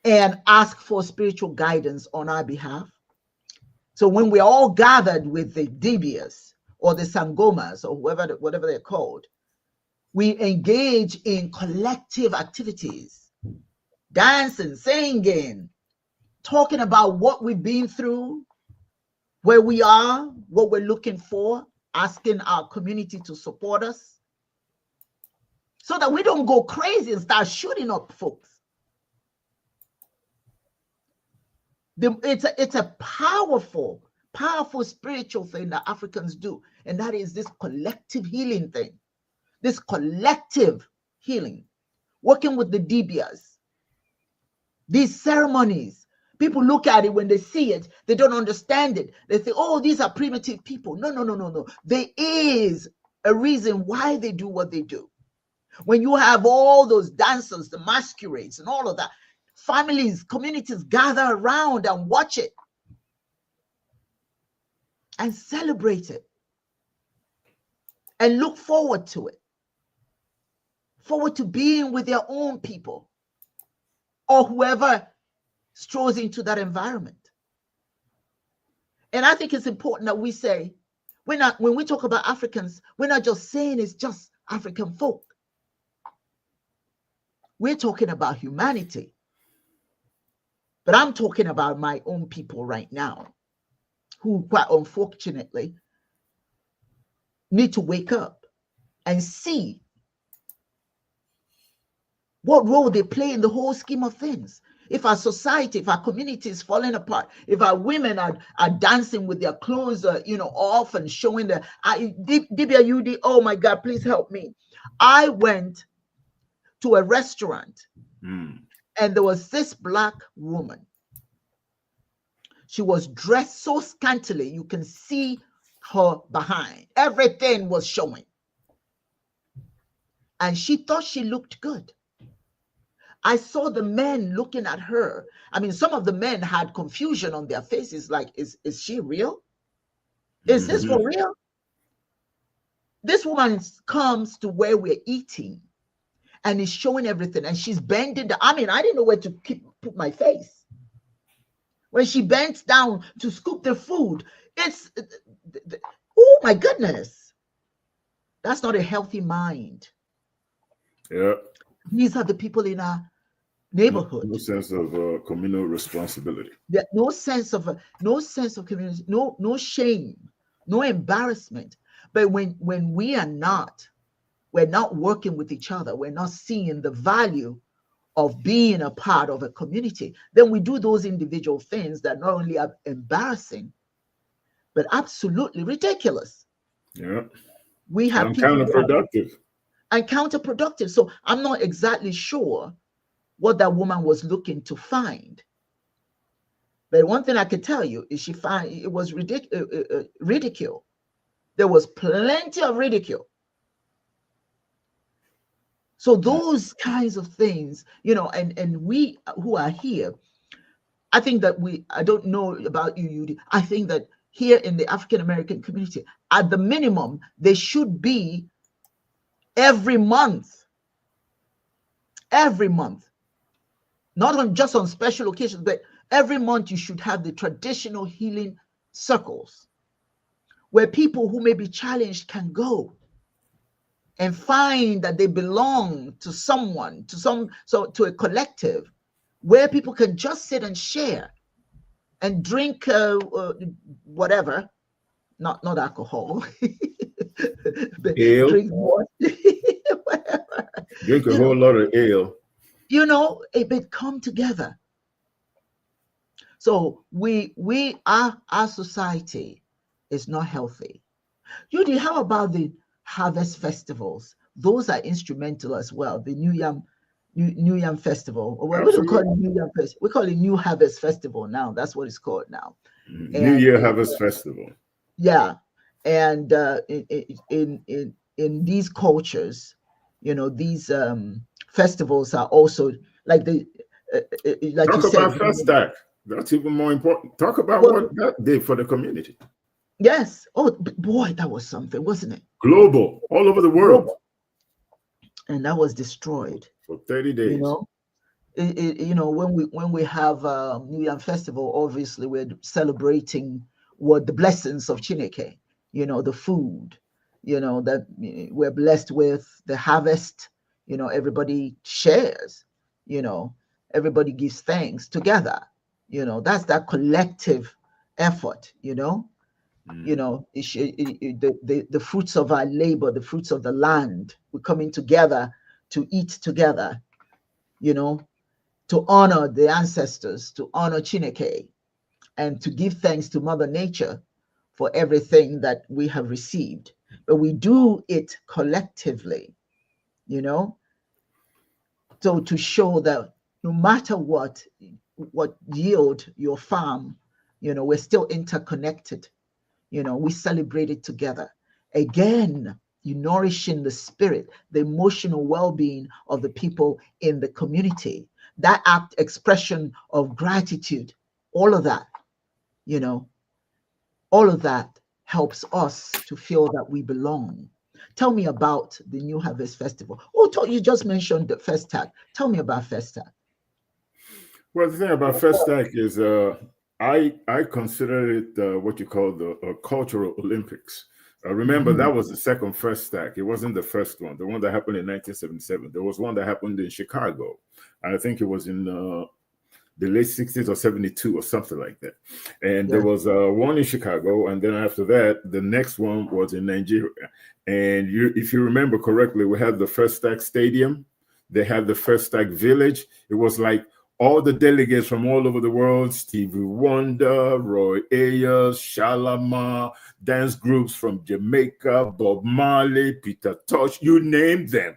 Speaker 1: and ask for spiritual guidance on our behalf. So when we're all gathered with the Dibias or the Sangomas or whatever they're called, we engage in collective activities, dancing, singing, talking about what we've been through, where we are, what we're looking for, asking our community to support us so that we don't go crazy and start shooting up folks. It's a powerful spiritual thing that Africans do, and that is this collective healing thing, this collective healing, working with the Dibias, these ceremonies. People look at it, when they see it, they don't understand it. They say, oh, these are primitive people. No. There is a reason why they do what they do. When you have all those dancers, the masquerades and all of that, families, communities gather around and watch it and celebrate it and look forward to it, forward to being with their own people or whoever strolls into that environment. And I think it's important that we say, when we talk about Africans, we're not just saying it's just African folk. We're talking about humanity. But I'm talking about my own people right now, who quite unfortunately need to wake up and see what role they play in the whole scheme of things. If our society, if our community is falling apart, if our women are dancing with their clothes, off and showing Dibia Yudi, oh my God, please help me. I went to a restaurant and there was this Black woman. She was dressed so scantily, you can see her behind. Everything was showing. And she thought she looked good. I saw the men looking at her. I mean, some of the men had confusion on their faces, like, is she real? Is this for real? This woman comes to where we're eating and is showing everything, and she's bending down. I mean, I didn't know where to put my face. When she bends down to scoop the food, it's, oh my goodness. That's not a healthy mind.
Speaker 2: Yeah.
Speaker 1: These are the people in our neighborhood.
Speaker 2: No sense of communal responsibility.
Speaker 1: There, no sense of community, no shame, no embarrassment. But when we're not working with each other, we're not seeing the value of being a part of a community, then we do those individual things that not only are embarrassing, but absolutely ridiculous.
Speaker 2: Yeah.
Speaker 1: We have
Speaker 2: and counterproductive.
Speaker 1: And counterproductive. So I'm not exactly sure what that woman was looking to find. But one thing I can tell you is it was ridicule. There was plenty of ridicule. So those kinds of things, you know, and we who are here, I think that I don't know about you, Yudi. I think that here in the African American community, at the minimum, there should be every month, not just on special occasions, but every month you should have the traditional healing circles where people who may be challenged can go and find that they belong to someone, to a collective, where people can just sit and share and drink whatever, not alcohol, but
Speaker 2: ale.
Speaker 1: Drink more, whatever.
Speaker 2: Drink a whole lot of ale.
Speaker 1: You know, but come together. So our society is not healthy. Judy, how about the harvest festivals? Those are instrumental as well. The New Yam Festival, or what do we call it? New Yam Festival. We call it New Harvest Festival now. That's what it's called now.
Speaker 2: New Year Harvest Festival.
Speaker 1: Yeah, and in these cultures, you know, these festivals are also like the like
Speaker 2: talk
Speaker 1: you said.
Speaker 2: About Festac. That's even more important. Talk about what that did for the community.
Speaker 1: Yes. Oh boy, that was something, wasn't it?
Speaker 2: Global, all over the world.
Speaker 1: And that was destroyed
Speaker 2: for 30 days.
Speaker 1: You know, you know, when we have New Yam Festival, obviously we're celebrating what the blessings of Chineke. You know, the food. You know, that we're blessed with, the harvest. You know, everybody shares. You know, everybody gives thanks together. You know, that's that collective effort. You know. You know, the fruits of our labor, the fruits of the land, we're coming together to eat together, you know, to honor the ancestors, to honor Chineke, and to give thanks to Mother Nature for everything that we have received. But we do it collectively, you know, so to show that no matter what yield your farm, you know, we're still interconnected. You know, we celebrate it together. Again, you nourishing the spirit, the emotional well-being of the people in the community. That expression of gratitude, all of that, you know, all of that helps us to feel that we belong. Tell me about the New Harvest Festival. Oh, you just mentioned the Festac. Tell me about Festac.
Speaker 2: Well, the thing about Festac is I consider it what you call the cultural Olympics. Remember, that was the second Festac. It wasn't the first one, the one that happened in 1977. There was one that happened in Chicago. And I think it was in the late 60s or 72 or something like that. And there was one in Chicago. And then after that, the next one was in Nigeria. And if you remember correctly, we had the Festac Stadium. They had the Festac Village. It was like all the delegates from all over the world, Stevie Wonder, Roy Ayers, Shalama, dance groups from Jamaica, Bob Marley, Peter Tosh, you name them.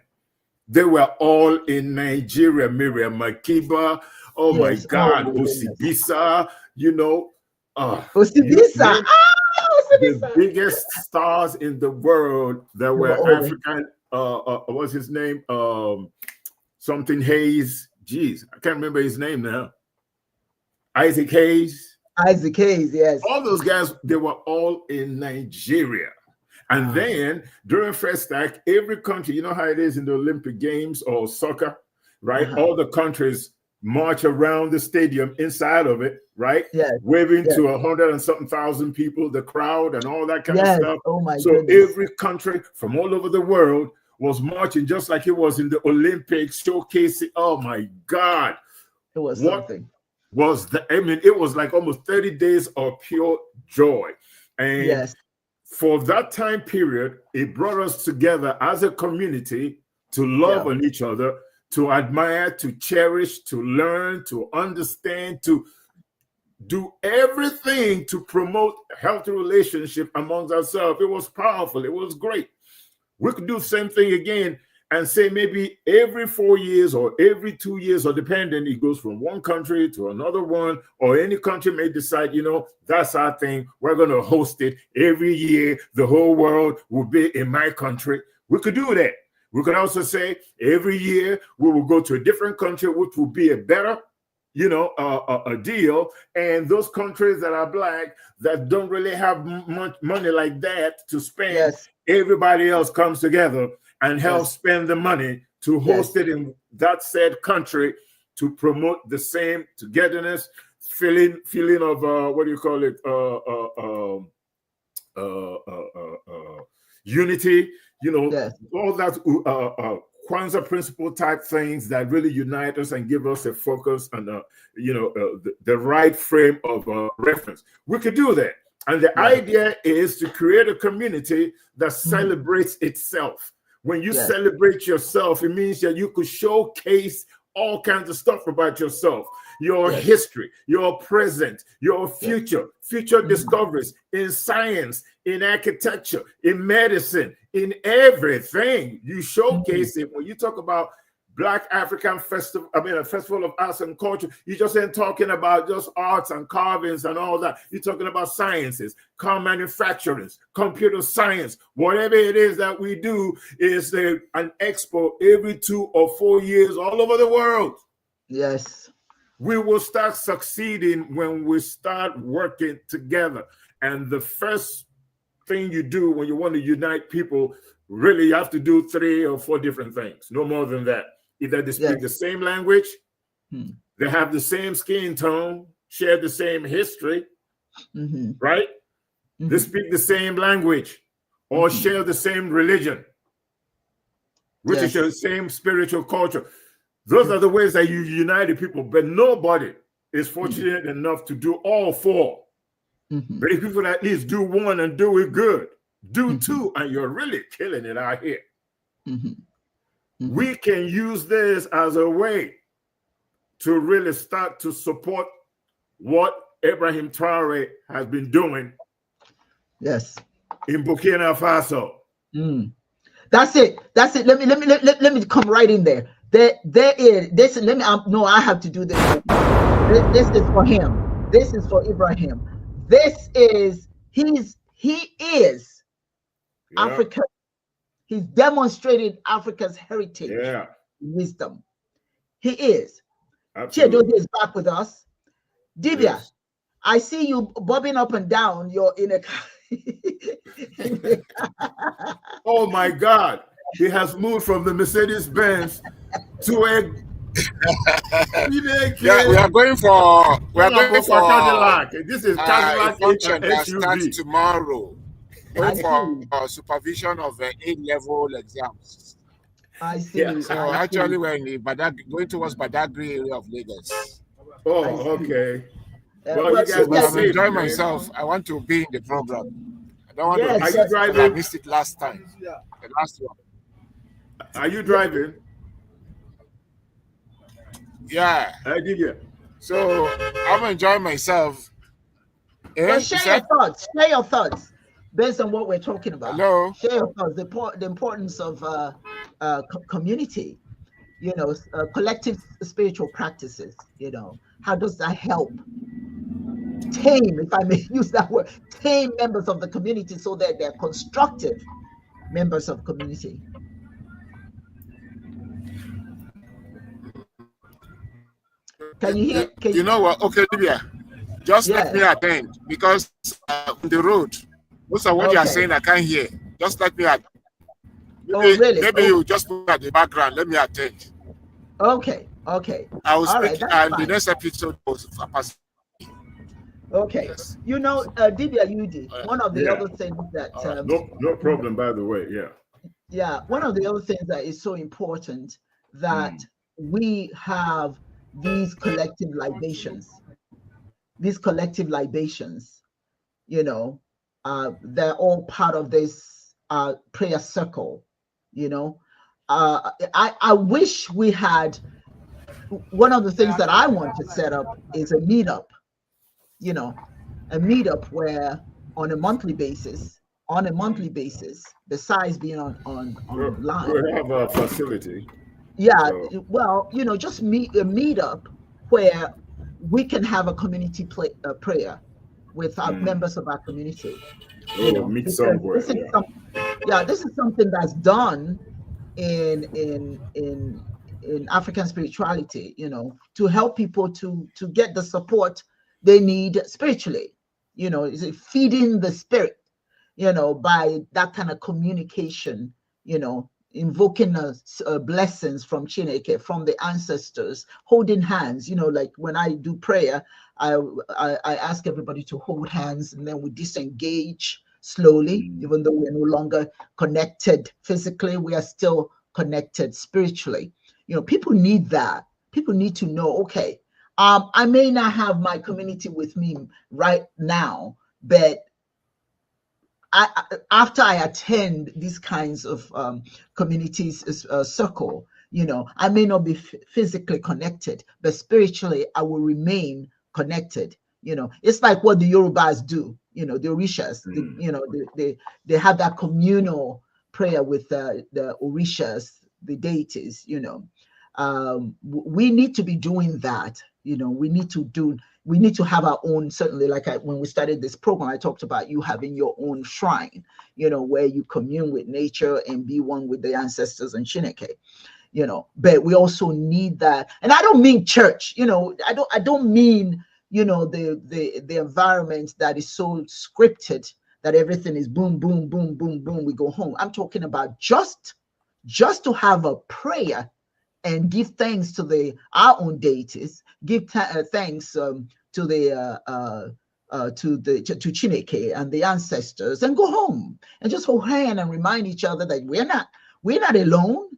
Speaker 2: They were all in Nigeria. Miriam Makeba, oh my God, Osibisa, you know.
Speaker 1: Osibisa,
Speaker 2: the biggest stars in the world that were African. What's his name? Something Hayes. Jeez, I can't remember his name now. Isaac Hayes.
Speaker 1: Isaac Hayes, yes.
Speaker 2: All those guys, they were all in Nigeria. And then during Festac, every country, you know how it is in the Olympic Games or soccer, right? All the countries march around the stadium inside of it, right?
Speaker 1: Yes.
Speaker 2: Waving to 100 and something thousand people, the crowd and all that kind of stuff.
Speaker 1: Oh my
Speaker 2: so
Speaker 1: goodness.
Speaker 2: Every country from all over the world was marching just like it was in the Olympics, showcasing. Oh my God.
Speaker 1: It was something.
Speaker 2: It was like almost 30 days of pure joy. And for that time period, it brought us together as a community to love on each other, to admire, to cherish, to learn, to understand, to do everything to promote healthy relationship amongst ourselves. It was powerful. It was great. We could do the same thing again and say maybe every 4 years or every 2 years, or depending, it goes from one country to another one, or any country may decide, that's our thing. We're going to host it every year. The whole world will be in my country. We could do that. We could also say every year we will go to a different country, which will be a better, a deal. And those countries that are Black, that don't really have much money like that to spend, everybody else comes together and helps spend the money to host it in that said country to promote the same togetherness, feeling of what do you call it? Unity. All that Kwanzaa principle type things that really unite us and give us a focus and the right frame of reference. We could do that, and the idea is to create a community that celebrates itself. When you celebrate yourself, it means that you could showcase all kinds of stuff about yourself, your history, your present, your future discoveries in science, in architecture, in medicine, in everything. You showcase it. When you talk about Black African Festival, a Festival of Arts and Culture, you just ain't talking about just arts and carvings and all that. You're talking about sciences, car manufacturing, computer science, whatever it is that we do is an expo every 2 or 4 years all over the world.
Speaker 1: Yes.
Speaker 2: We will start succeeding when we start working together. And the first thing you do when you want to unite people, really you have to do 3 or 4 different things, no more than that. Either they speak the same language, they have the same skin tone, share the same history, right? They speak the same language or share the same religion, which is the same spiritual culture. Those are the ways that you unite people, but nobody is fortunate enough to do all 4. But if people at least do 1 and do it good, do 2, and you're really killing it out here. We can use this as a way to really start to support what Ibrahim Traore has been doing.
Speaker 1: Yes.
Speaker 2: In Burkina Faso.
Speaker 1: That's it. Let me come right in there. There is this. Let me. No, I have to do this. This is for him. This is for Ibrahim. This is he is Africa. He's demonstrated Africa's heritage, wisdom. He is. Chiedozie is back with us. Dibia, I see you bobbing up and down. You're in a.
Speaker 2: Oh my God! He has moved from the Mercedes-Benz to a.
Speaker 3: We are going for
Speaker 2: Cadillac. This is Cadillac
Speaker 3: function that
Speaker 2: SUV.
Speaker 3: starts tomorrow. For supervision of A-level exams.
Speaker 1: I see.
Speaker 3: So actually, we're in going towards Badagry area of Lagos.
Speaker 2: Oh, okay.
Speaker 3: Well, you guys I'm enjoying myself. I want to be in the program. I don't want to.
Speaker 2: Are you driving?
Speaker 3: I missed it last time. The last one.
Speaker 2: Are you driving?
Speaker 3: Yeah.
Speaker 2: I did. Yeah.
Speaker 3: So I'm enjoying myself.
Speaker 1: Well, share your thoughts. Share your thoughts based on what we're talking about.
Speaker 3: Hello.
Speaker 1: Share your thoughts. The importance of community. Collective spiritual practices. How does that help? tame, if I may use that word, tame members of the community so that they're constructive members of community. Can you hear?
Speaker 3: You know what? Okay, Dibia, just let me
Speaker 1: Yes.
Speaker 3: attend, because on the road, most of what you are
Speaker 1: Okay.
Speaker 3: saying I can't hear. Just let me attend.
Speaker 1: Oh, really?
Speaker 3: Maybe
Speaker 1: Oh.
Speaker 3: you just put at the background. Let me attend.
Speaker 1: Okay. Okay.
Speaker 3: I will
Speaker 1: All
Speaker 3: speak,
Speaker 1: right, that's
Speaker 3: and
Speaker 1: fine.
Speaker 3: the next episode was
Speaker 1: Okay.
Speaker 3: yes.
Speaker 1: You know, Dibia Yudi, one of the
Speaker 2: Yeah.
Speaker 1: other things that
Speaker 3: All right.
Speaker 2: No problem, by the way. Yeah.
Speaker 1: yeah, one of the other things that is so important that we have these collective libations. These collective libations, you know, they're all part of this prayer circle, you know. I wish we had, one of the things that I want to set up is a meetup, you know, a meetup where on a monthly basis, besides being online.
Speaker 2: We have a facility.
Speaker 1: Yeah,
Speaker 2: So,
Speaker 1: well, you know, just a meetup where we can have a community prayer with our members of our community. You know,
Speaker 2: meet
Speaker 1: because
Speaker 2: somewhere.
Speaker 1: this is
Speaker 2: Yeah.
Speaker 1: this is something that's done in African spirituality, you know, to help people to get the support they need spiritually. You know, is it feeding the spirit, you know, by that kind of communication, you know, invoking blessings from Chineke, from the ancestors, holding hands, you know, like when I do prayer, I ask everybody to hold hands, and then we disengage slowly, even though we're no longer connected physically, we are still connected spiritually. You know, people need that. People need to know, okay, I may not have my community with me right now, but after I attend these kinds of communities circle, you know, I may not be physically connected, but spiritually I will remain connected. You know, it's like what the Yorubas do. You know, the Orishas. You know, they have that communal prayer with the Orishas, the deities. You know, we need to be doing that. You know, we need to have our own, certainly, like when we started this program, I talked about you having your own shrine, you know, where you commune with nature and be one with the ancestors and Chineke, you know. But we also need that. And I don't mean church, you know, I don't mean, you know, the environment that is so scripted that everything is boom, boom, boom, boom, boom, we go home. I'm talking about just to have a prayer and give thanks to our own deities, give thanks to Chineke and the ancestors, and go home and just hold hand and remind each other that we're not alone.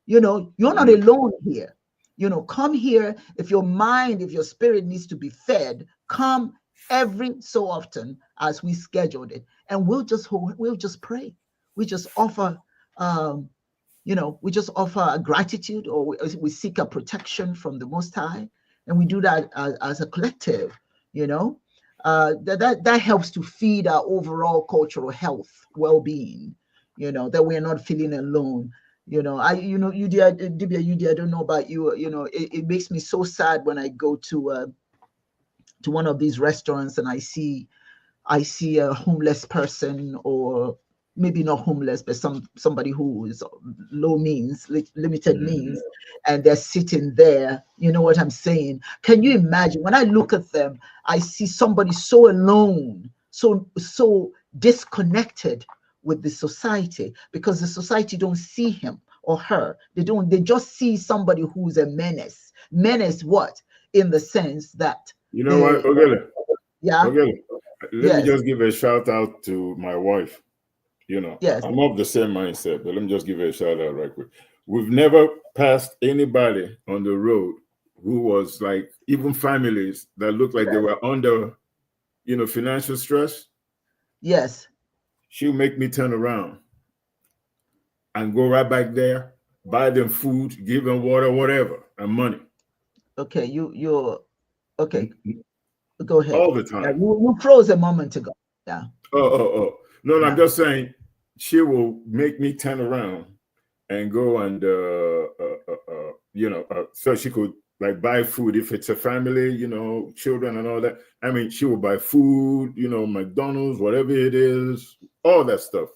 Speaker 1: You know, you're not alone here. You know, come here. If your spirit needs to be fed, come every so often as we scheduled it, and we'll just pray. We just offer you know, we just offer a gratitude, or we seek a protection from the Most High, and we do that as a collective. You know, that helps to feed our overall cultural health, well-being. You know, that we're not feeling alone. You know, Dibia, I don't know about you. You know, it makes me so sad when I go to one of these restaurants and I see a homeless person, or maybe not homeless, but somebody who is low means, limited means, and they're sitting there. You know what I'm saying? Can you imagine? When I look at them, I see somebody so alone, so disconnected with the society, because the society don't see him or her. They just see somebody who's a menace. Menace what? In the sense that,
Speaker 2: you know what, Ogele?
Speaker 1: Yeah.
Speaker 2: Ogele, let me
Speaker 1: Yes.
Speaker 2: just give a shout out to my wife. You know,
Speaker 1: Yes.
Speaker 2: I'm of the same mindset, but let me just give her a shout out right quick. We've never passed anybody on the road who was like, even families that looked like they were under, you know, financial stress.
Speaker 1: Yes.
Speaker 2: She'll make me turn around and go right back there, buy them food, give them water, whatever, and money.
Speaker 1: Okay, you're okay. Go ahead.
Speaker 2: All the time.
Speaker 1: Yeah, you froze a moment ago. Yeah.
Speaker 2: No,
Speaker 1: Yeah.
Speaker 2: I'm just saying she will make me turn around and go and you know, so she could like buy food. If it's a family, you know, children and all that. I mean, she will buy food, you know, McDonald's, whatever it is, all that stuff,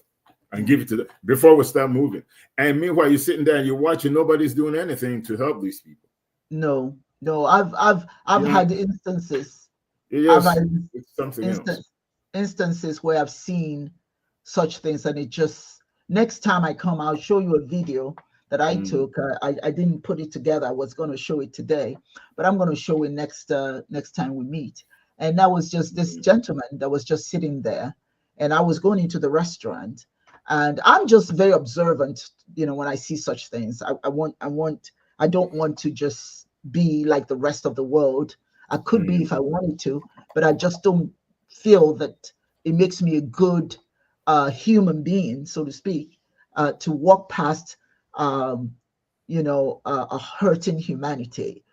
Speaker 2: and give it to them before we start moving. And meanwhile, you're sitting there and you're watching, nobody's doing anything to help these people.
Speaker 1: No, I've had instances.
Speaker 2: Yes, it's something else.
Speaker 1: Instances where I've seen such things, and it just, next time I come, I'll show you a video that I took. I didn't put it together. I was going to show it today, but I'm going to show it next time we meet. And that was just this gentleman that was just sitting there, and I was going into the restaurant, and I'm just very observant. You know, when I see such things, I don't want to just be like the rest of the world. I could be if I wanted to, but I just don't feel that it makes me a good human being, so to speak, to walk past a hurting humanity.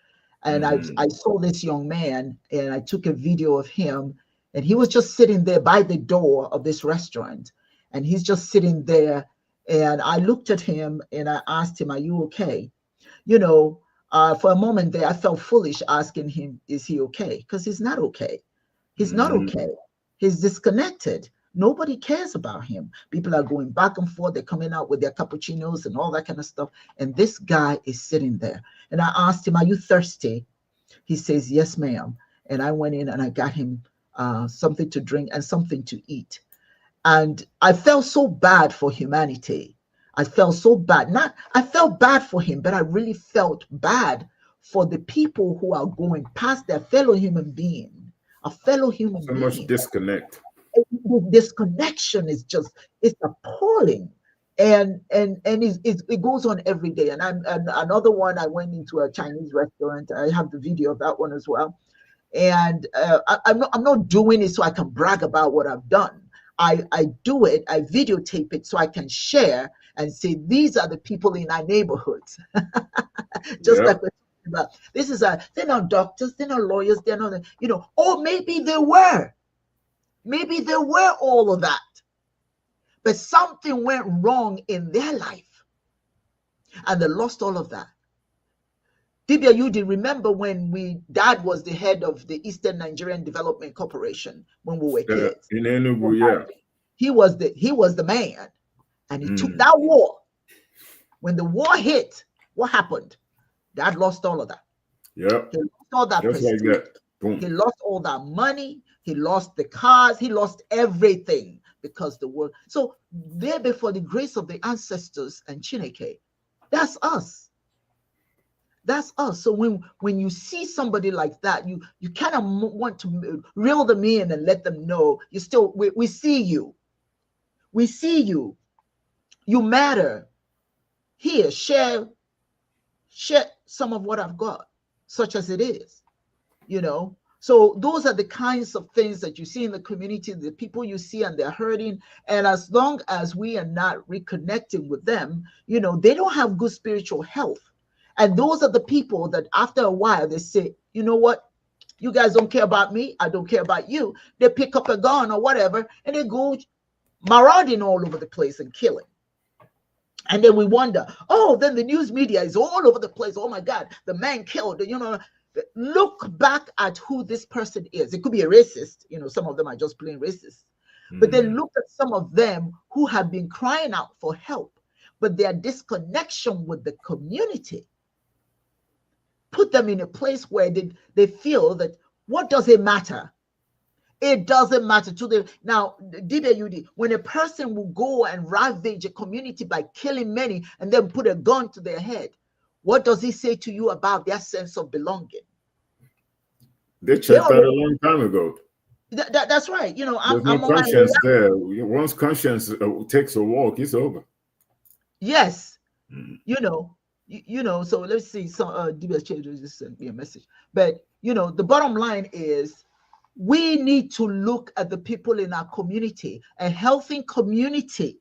Speaker 1: And I saw this young man, and I took a video of him, and he was just sitting there by the door of this restaurant, and he's just sitting there. And I looked at him and I asked him, "Are you okay?" You know, for a moment there, I felt foolish asking him, "Is he okay?" Because he's not okay. He's not okay. He's disconnected. Nobody cares about him. People are going back and forth. They're coming out with their cappuccinos and all that kind of stuff. And this guy is sitting there. And I asked him, "Are you thirsty?" He says, "Yes, ma'am." And I went in and I got him something to drink and something to eat. And I felt so bad for humanity. I felt so bad. I felt bad for him, but I really felt bad for the people who are going past their fellow human being, a fellow human being.
Speaker 2: So much disconnect.
Speaker 1: This connection is it's appalling. And it goes on every day. And another one, I went into a Chinese restaurant. I have the video of that one as well. And I'm not doing it so I can brag about what I've done. I do it, I videotape it so I can share and say, these are the people in our neighborhoods. Just like we're talking about. They're not doctors, they're not lawyers, they're not, or maybe they were. Maybe they were all of that. But something went wrong in their life. And they lost all of that. Dibia, you did remember when Dad was the head of the Eastern Nigerian Development Corporation when we were kids.
Speaker 2: In Enugu, yeah.
Speaker 1: He was the man, and he took that war. When the war hit, what happened? Dad lost all of that.
Speaker 2: Yeah.
Speaker 1: He lost all that.
Speaker 2: Just like that. Boom.
Speaker 1: He lost all that money. He lost the cars. He lost everything because the war. So there, before the grace of the ancestors and Chineke, that's us. That's us. So when you see somebody like that, you kind of want to reel them in and let them know we see you. We see you. You matter. Here, share some of what I've got, such as it is. So those are the kinds of things that you see in the community, the people you see, and they're hurting. And as long as we are not reconnecting with them, they don't have good spiritual health. And those are the people that after a while, they say, "You know what? You guys don't care about me. I don't care about you." They pick up a gun or whatever, and they go marauding all over the place and killing. And then we wonder, then the news media is all over the place. Oh my God, the man killed. Look back at who this person is. It could be a racist. Some of them are just plain racist. But then look at some of them who have been crying out for help, but their disconnection with the community put them in a place where they feel that, what does it matter? It doesn't matter to them. Now, Dibia, when a person will go and ravage a community by killing many and then put a gun to their head, what does he say to you about their sense of belonging?
Speaker 2: They checked that a long time ago.
Speaker 1: That's right.
Speaker 2: There's no conscience there. Once conscience takes a walk, it's over.
Speaker 1: Yes. So let's see. So DBS Children just sent me a message. But the bottom line is, we need to look at the people in our community, a healthy community.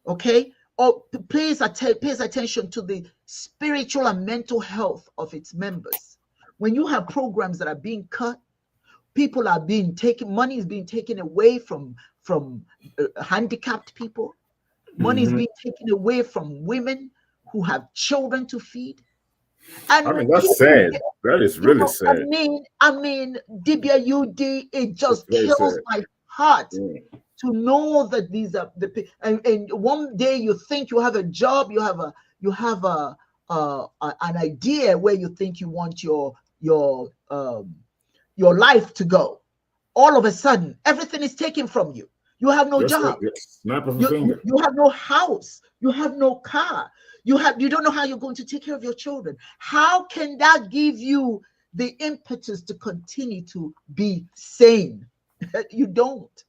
Speaker 1: Okay, or pays attention to the spiritual and mental health of its members. When you have programs that are being cut, people are being taken, money is being taken away from handicapped people. Money is being taken away from women who have children to feed. And
Speaker 2: I mean, that's sad. That is really sad.
Speaker 1: I mean, Dibia UD, it just
Speaker 2: It's very
Speaker 1: kills
Speaker 2: sad.
Speaker 1: my heart
Speaker 2: Yeah.
Speaker 1: to know that these are the and one day you think you have a job, you have an idea where you think you want your life to go. All of a sudden, everything is taken from you. You have no
Speaker 2: Just
Speaker 1: job.
Speaker 2: like the snap of a finger.
Speaker 1: You have no house. You have no car. You don't know how you're going to take care of your children. How can that give you the impetus to continue to be sane? You don't.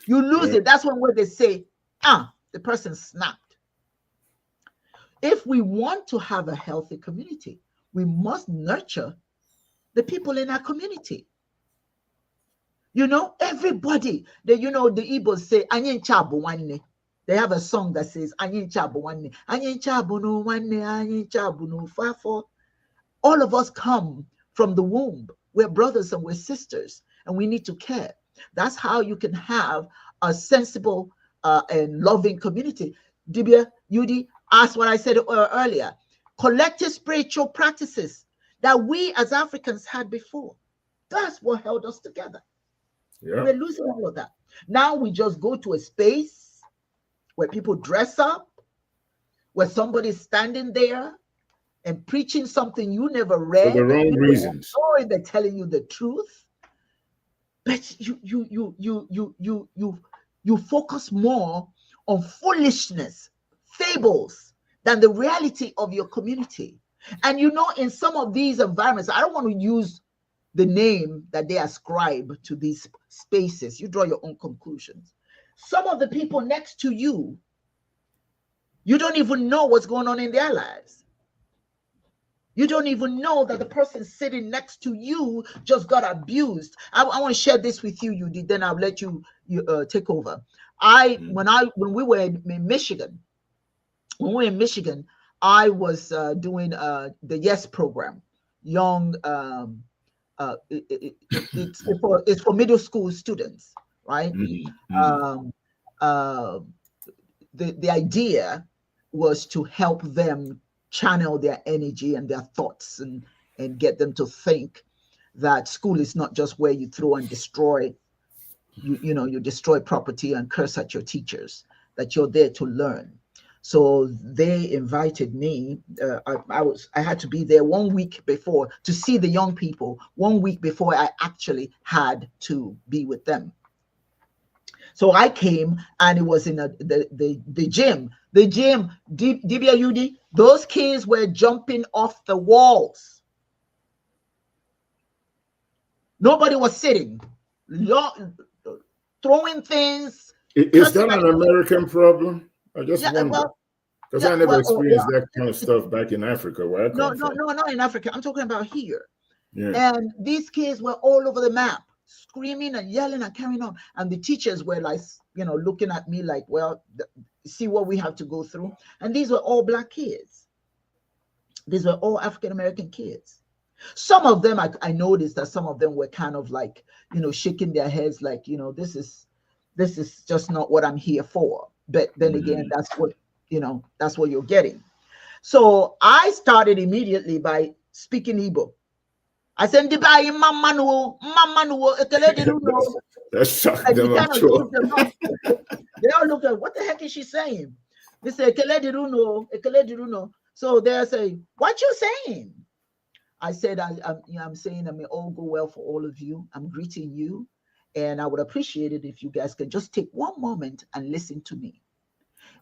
Speaker 1: You lose it. That's when where they say, the person snapped. If we want to have a healthy community, we must nurture the people in our community. You know, everybody, the Igbos say, Anyin chabu wanne. They have a song that says, Anyin chabu wanne. Anyin chabu no wanne, Anyin chabu no fafo. All of us come from the womb. We're brothers and we're sisters, and we need to care. That's how you can have a sensible and loving community. Dibia, Yudi, asked what I said earlier. Collective spiritual practices that we as Africans had before. That's what held us together.
Speaker 2: Yeah.
Speaker 1: We're losing all of that. Now we just go to a space where people dress up, where somebody's standing there and preaching something you never read.
Speaker 2: For the wrong reasons.
Speaker 1: Sorry, they're telling you the truth. But you focus more on foolishness, fables, than the reality of your community. And you know, in some of these environments, I don't want to use the name that they ascribe to these spaces. You draw your own conclusions. Some of the people next to you, you don't even know what's going on in their lives. You don't even know that the person sitting next to you just got abused. I want to share this with you, Yudi, then I'll let you take over. When we were in Michigan, I was doing the YES program, young. It's for middle school students, right?
Speaker 2: Mm-hmm.
Speaker 1: The idea was to help them channel their energy and their thoughts and get them to think that school is not just where you throw and destroy, you destroy property and curse at your teachers, that you're there to learn. So they invited me. I had to be there 1 week before to see the young people, 1 week before I actually had to be with them. So I came, and it was in the gym. The gym, Dibia Yudi, those kids were jumping off the walls. Nobody was sitting, throwing things.
Speaker 2: Is that an American problem? I just wonder. Because I never experienced that kind of stuff back in Africa where I come from. No,
Speaker 1: not in Africa. I'm talking about here.
Speaker 2: Yeah.
Speaker 1: And these kids were all over the map, screaming and yelling and carrying on. And the teachers were like, looking at me like, well, see what we have to go through. And these were all Black kids. These were all African-American kids. Some of them, I noticed that some of them were kind of like, shaking their heads like, this is just not what I'm here for. But then again, that's what you're getting. So I started immediately by speaking Igbo. I said, that shocked them, I'm sure. They all looked at, what the heck is she saying? They say, Ekele diruno. So they're saying, what you saying? I said, I'm saying, may all go well for all of you. I'm greeting you. And I would appreciate it if you guys could just take one moment and listen to me.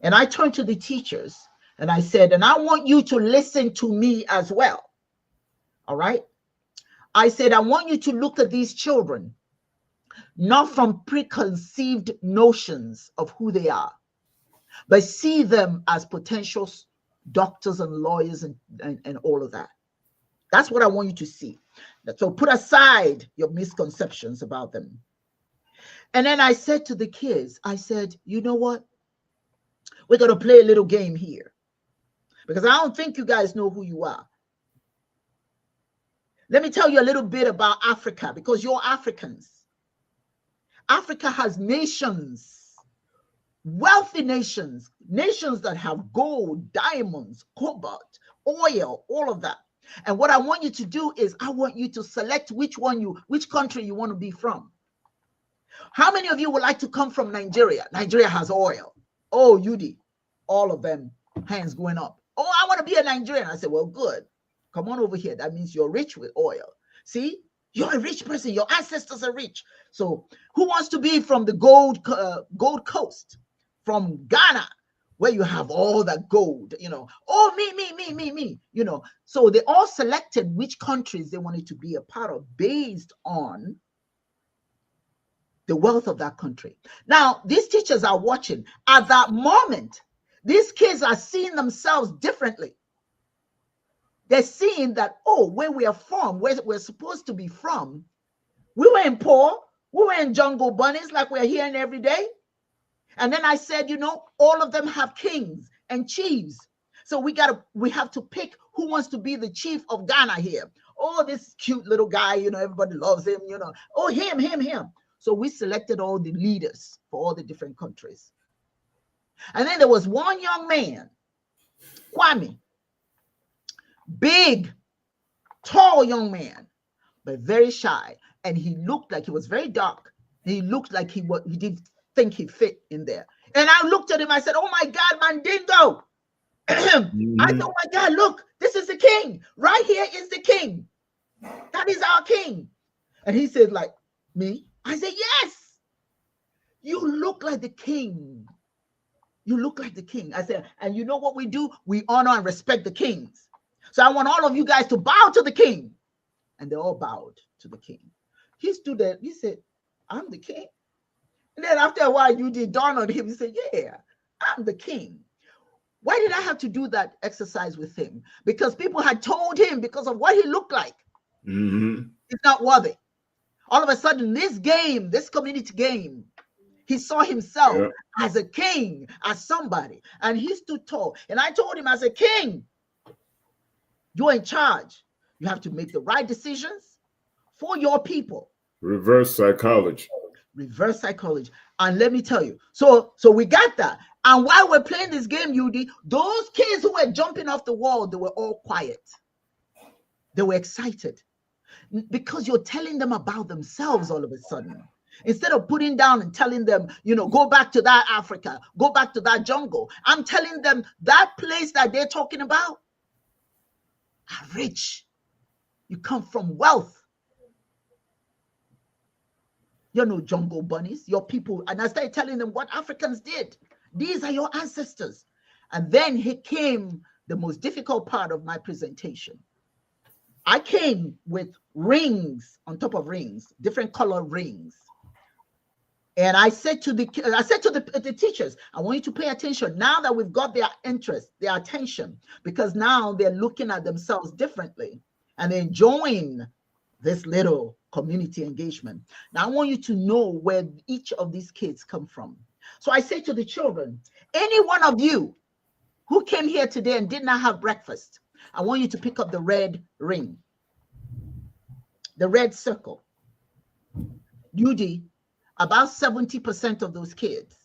Speaker 1: And I turned to the teachers and I said, and I want you to listen to me as well. All right. I said, I want you to look at these children, not from preconceived notions of who they are, but see them as potential doctors and lawyers and all of that. That's what I want you to see. So put aside your misconceptions about them. And then I said to the kids, I said, you know what? We're going to play a little game here, because I don't think you guys know who you are. Let me tell you a little bit about Africa, because you're Africans. Africa has nations, wealthy nations, nations that have gold, diamonds, cobalt, oil, all of that. And what I want you to do is I want you to select which country you want to be from. How many of you would like to come from Nigeria? Nigeria has oil. Oh, UD, all of them, hands going up. Oh, I want to be a Nigerian. I said, well, good. Come on over here. That means you're rich with oil. See, you're a rich person. Your ancestors are rich. So who wants to be from the Gold Coast, from Ghana, where you have all that gold, Oh, me, So they all selected which countries they wanted to be a part of based on the wealth of that country. Now, these teachers are watching. At that moment, these kids are seeing themselves differently. They're seeing that, oh, where we are from, where we're supposed to be from, we weren't poor, we were in jungle bunnies like we're hearing every day. And then I said, all of them have kings and chiefs. So we have to pick who wants to be the chief of Ghana here. Oh, this cute little guy, everybody loves him, Oh, him. So we selected all the leaders for all the different countries. And then there was one young man, Kwame, big, tall young man, but very shy. And he looked like he was very dark. He looked like he didn't think he fit in there. And I looked at him, I said, oh my God, Mandingo. I said, oh my God, look, this is the king. Right here is the king. That is our king. And he said, like, me? I said, yes, you look like the king. You look like the king. I said, and you know what we do? We honor and respect the kings. So I want all of you guys to bow to the king. And they all bowed to the king. He stood there. He said, I'm the king. And then after a while, you did dawn on him. He said, yeah, I'm the king. Why did I have to do that exercise with him? Because people had told him because of what he looked like. He's not worthy. All of a sudden, this community game, he saw himself as a king, as somebody, and he stood tall. And I told him, as a king, you're in charge. You have to make the right decisions for your people.
Speaker 2: Reverse psychology.
Speaker 1: Reverse psychology. And let me tell you, so we got that. And while we're playing this game, UD, those kids who were jumping off the wall, they were all quiet. They were excited because you're telling them about themselves all of a sudden. Instead of putting down and telling them, go back to that Africa, go back to that jungle. I'm telling them that place that they're talking about are rich. You come from wealth. You're no jungle bunnies, your people. And I started telling them what Africans did. These are your ancestors. And then here came the most difficult part of my presentation. I came with rings on top of rings, different color rings. And I said to the teachers, I want you to pay attention now that we've got their interest, their attention, because now they're looking at themselves differently and enjoying this little community engagement. Now I want you to know where each of these kids come from. So I say to the children, any one of you who came here today and did not have breakfast, I want you to pick up the red ring, the red circle. UD, about 70% of those kids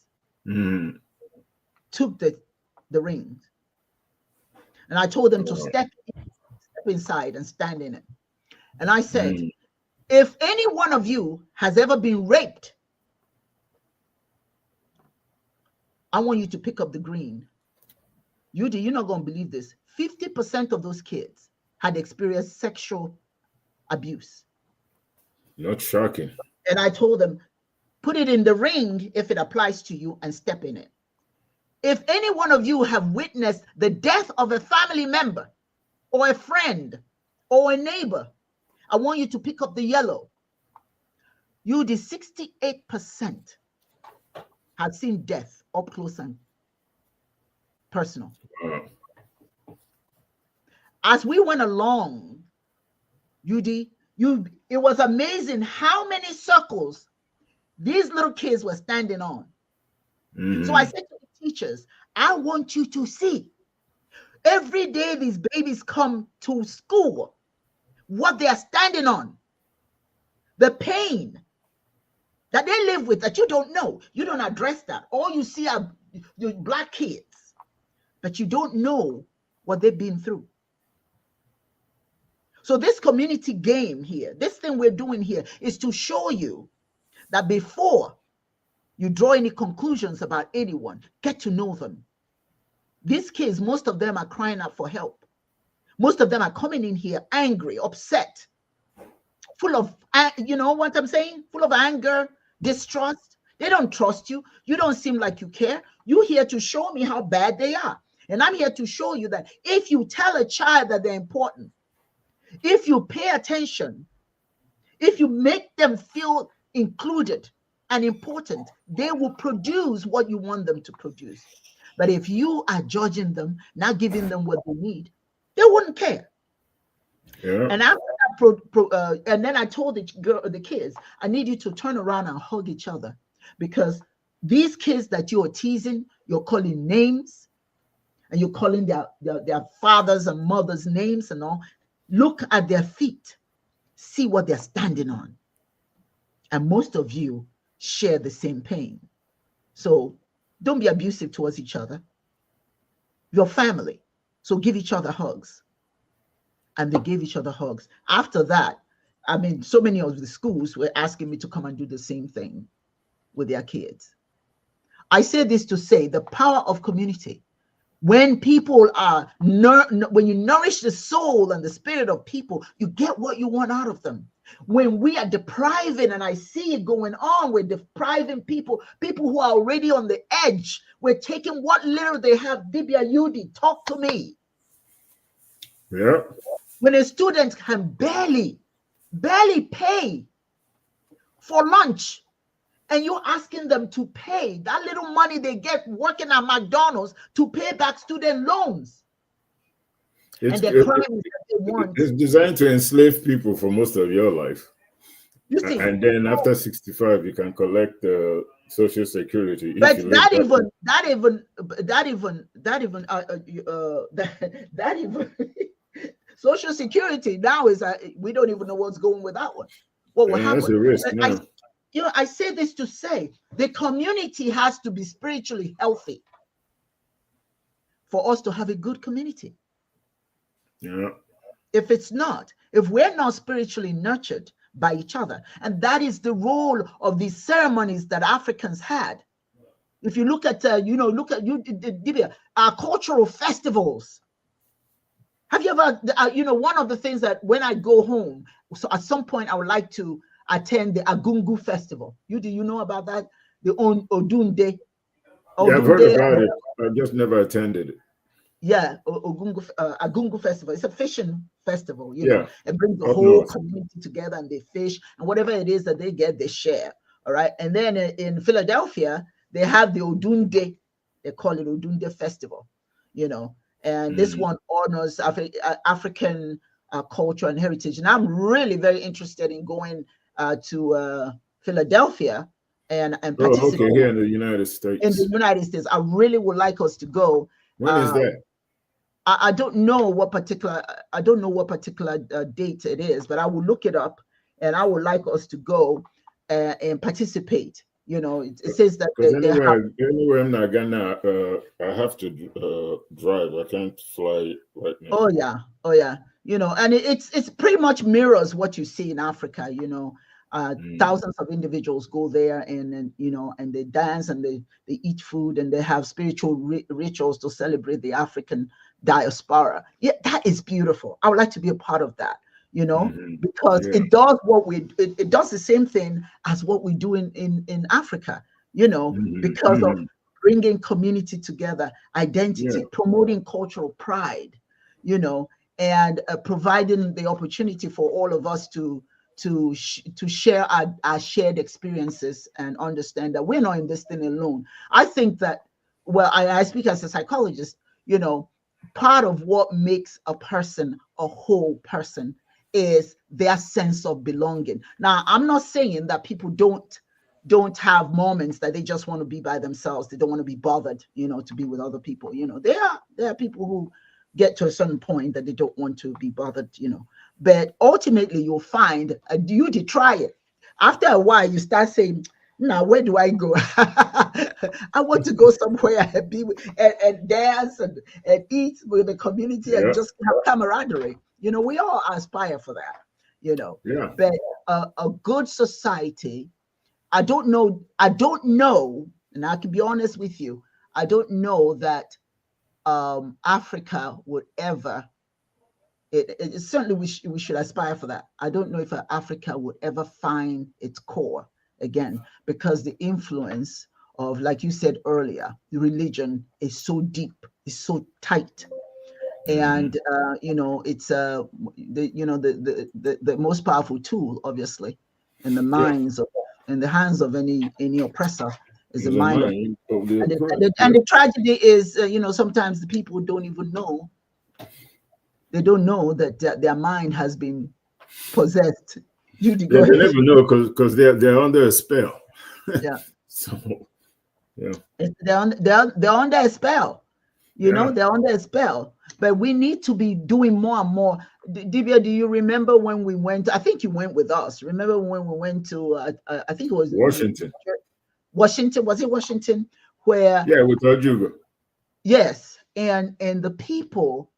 Speaker 1: took the rings. And I told them to step inside and stand in it. And I said, if any one of you has ever been raped, I want you to pick up the green. UD, you're not going to believe this. 50% of those kids had experienced sexual abuse.
Speaker 2: Not shocking.
Speaker 1: And I told them, put it in the ring if it applies to you and step in it. If any one of you have witnessed the death of a family member or a friend or a neighbor, I want you to pick up the yellow. You, the 68% have seen death up close and personal. As we went along, it was amazing how many circles these little kids were standing on. So I said to the teachers, I want you to see every day these babies come to school, what they are standing on, the pain that they live with that you don't know. You don't address that. All you see are your Black kids, but you don't know what they've been through. So this community game here, this thing we're doing here is to show you that before you draw any conclusions about anyone, get to know them. These kids, most of them are crying out for help. Most of them are coming in here angry, upset, full of, you know what I'm saying? Full of anger, distrust. They don't trust you. You don't seem like you care. You're here to show me how bad they are. And I'm here to show you that if you tell a child that they're important, if you pay attention, if you make them feel included and important, they will produce what you want them to produce. But if you are judging them, not giving them what they need, they wouldn't care.
Speaker 2: Yeah.
Speaker 1: And after that, and then I told the kids, I need you to turn around and hug each other, because these kids that you are teasing, you're calling names, and you're calling their fathers and mothers' names and all. Look at their feet, see what they're standing on. And most of you share the same pain. So don't be abusive towards each other. Your family. So give each other hugs. And they gave each other hugs. After that, I mean, so many of the schools were asking me to come and do the same thing with their kids. I say this to say the power of community. When people are, when you nourish the soul and the spirit of people, you get what you want out of them. When we are depriving, and I see it going on, we're depriving people who are already on the edge. We're taking what little they have. Dibia Yudi, talk to me.
Speaker 2: Yeah.
Speaker 1: When a student can barely pay for lunch, and you're asking them to pay that little money they get working at McDonald's to pay back student loans.
Speaker 2: It's designed to enslave people for most of your life.
Speaker 1: You see,
Speaker 2: and then after 65, you can collect Social Security.
Speaker 1: But that even Social Security now is we don't even know what's going with that one. What will happen?
Speaker 2: That's a risk. No.
Speaker 1: I say this to say the community has to be spiritually healthy for us to have a good community.
Speaker 2: Yeah.
Speaker 1: If it's not, if we're not spiritually nurtured by each other, and that is the role of these ceremonies that Africans had. If you look at, our cultural festivals. Have you ever, one of the things that when I go home, so at some point I would like to attend the Agungu Festival. Do you know about that? The Odunde.
Speaker 2: Yeah, I've heard about it. I just never attended it.
Speaker 1: Yeah, Agungu Festival. It's a fishing festival, know. It brings the whole community together and they fish, and whatever it is that they get, they share. All right. And then in Philadelphia, they have the Odunde. They call it Odunde Festival, and this one honors African culture and heritage. And I'm really very interested in going to Philadelphia and participate.
Speaker 2: Okay, here in the United States.
Speaker 1: In the United States, I really would like us to go.
Speaker 2: When is that?
Speaker 1: I don't know what particular date it is, but I will look it up, and I would like us to go and participate. It says that
Speaker 2: anywhere in Ghana, I have to drive. I can't fly right now.
Speaker 1: Oh yeah. And it's pretty much mirrors what you see in Africa. Thousands of individuals go there and they dance and they eat food and they have spiritual rituals to celebrate the African diaspora. Yeah, that is beautiful. I would like to be a part of that, because it does it does the same thing as what we do in Africa, because of bringing community together, identity, promoting cultural pride, and providing the opportunity for all of us to share our shared experiences and understand that we're not in this thing alone. I think that, I speak as a psychologist, part of what makes a person a whole person is their sense of belonging. Now, I'm not saying that people don't have moments that they just want to be by themselves. They don't want to be bothered, to be with other people. There are people who get to a certain point that they don't want to be bothered, but ultimately you'll find you try it. After a while, you start saying, now where do I go? I want to go somewhere and be and dance and eat with the community and just have camaraderie. You know, we all aspire for that, you know.
Speaker 2: Yeah.
Speaker 1: But a good society, I don't know, and I can be honest with you, I don't know that Africa would ever, it certainly we should aspire for that. I don't know if Africa would ever find its core again, because the influence of, like you said earlier, the religion is so deep, is so tight. And you know, it's the most powerful tool, obviously, in the minds of, in the hands of any oppressor, is the mind of, and the tragedy is, you know, sometimes the people don't even know, they don't know that their mind has been possessed.
Speaker 2: They never know, because they're under a spell.
Speaker 1: Yeah.
Speaker 2: So yeah,
Speaker 1: they're under a spell. You know, they're under a spell. But we need to be doing more and more. Dibia, do you remember when we went? I think you went with us. Remember when we went to? I think it was
Speaker 2: Washington.
Speaker 1: Washington, was it Washington? Where?
Speaker 2: Yeah, with Ojugo.
Speaker 1: Yes, and the people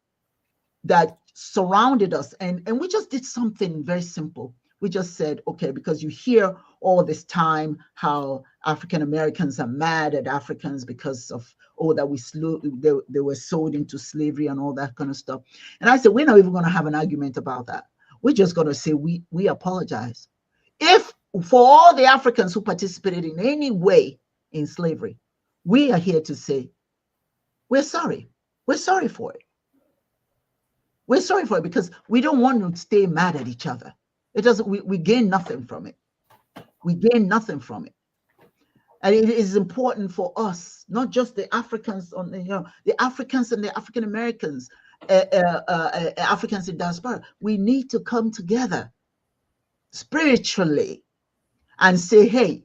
Speaker 1: that surrounded us, and we just did something very simple. We just said, okay, because you hear all this time how African Americans are mad at Africans because of, oh, that they were sold into slavery and all that kind of stuff. And I said, we're not even going to have an argument about that. We're just going to say we apologize. If for all the Africans who participated in any way in slavery, we are here to say, we're sorry. We're sorry for it. We're sorry for it, because we don't want to stay mad at each other. It doesn't, we gain nothing from it. We gain nothing from it. And it is important for us, not just the Africans, the Africans and the African Americans, Africans in diaspora. We need to come together spiritually and say, hey,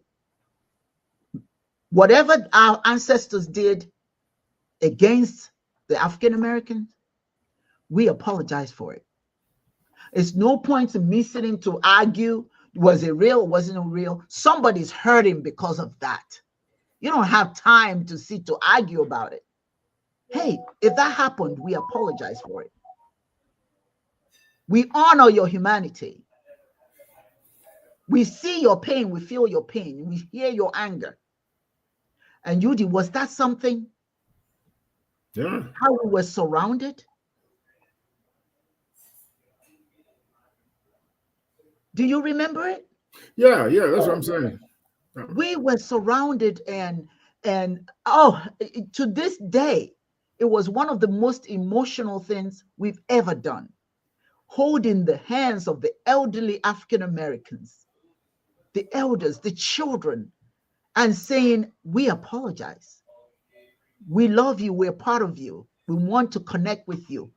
Speaker 1: whatever our ancestors did against the African Americans, we apologize for it. It's no point in me sitting to argue, was it real, wasn't it real? Somebody's hurting because of that. You don't have time to sit to argue about it. Hey, if that happened, we apologize for it. We honor your humanity. We see your pain, we feel your pain, we hear your anger. And Judy, was that something?
Speaker 2: Yeah.
Speaker 1: How we were surrounded? Do you remember it?
Speaker 2: Yeah, that's what I'm saying.
Speaker 1: We were surrounded, and oh, to this day, it was one of the most emotional things we've ever done. Holding the hands of the elderly African Americans, the elders, the children, and saying, we apologize. We love you. We're part of you. We want to connect with you.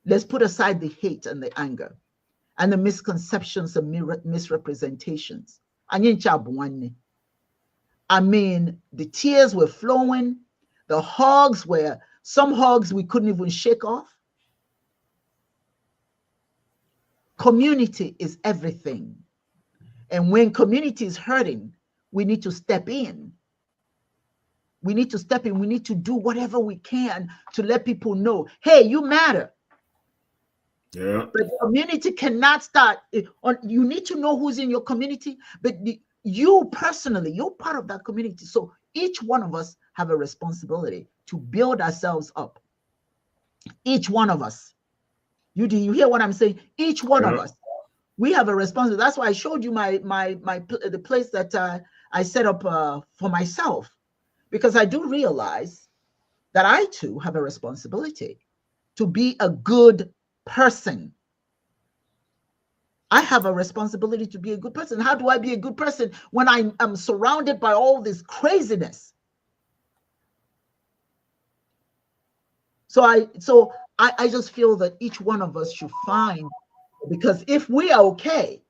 Speaker 1: Let's put aside the hate and the anger and the misconceptions and misrepresentations. I mean, the tears were flowing. The hugs were, some hugs we couldn't even shake off. Community is everything. And when community is hurting, we need to step in. We need to step in. We need to do whatever we can to let people know, hey, you matter.
Speaker 2: Yeah.
Speaker 1: But the community cannot start. You need to know who's in your community, but you personally, you're part of that community. So each one of us have a responsibility to build ourselves up. Each one of us. You hear what I'm saying? Each one of us. We have a responsibility. That's why I showed you the place that I set up for myself, because I do realize that I too have a responsibility to be a good person. I have a responsibility to be a good person. How do I be a good person when I am surrounded by all this craziness? So I just feel that each one of us should find, because if we are okay,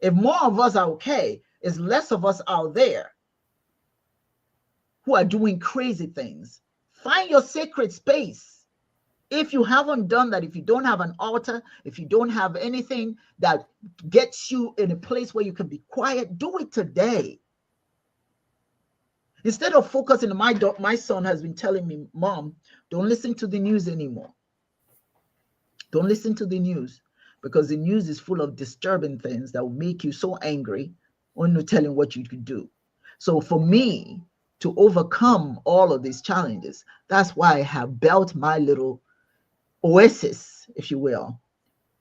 Speaker 1: if more of us are okay, is less of us out there who are doing crazy things. Find your sacred space. If you haven't done that, if you don't have an altar, if you don't have anything that gets you in a place where you can be quiet, do it today. Instead of focusing, my son has been telling me, Mom, don't listen to the news anymore. Don't listen to the news, because the news is full of disturbing things that will make you so angry on no telling what you could do. So for me to overcome all of these challenges, that's why I have built my little oasis, if you will,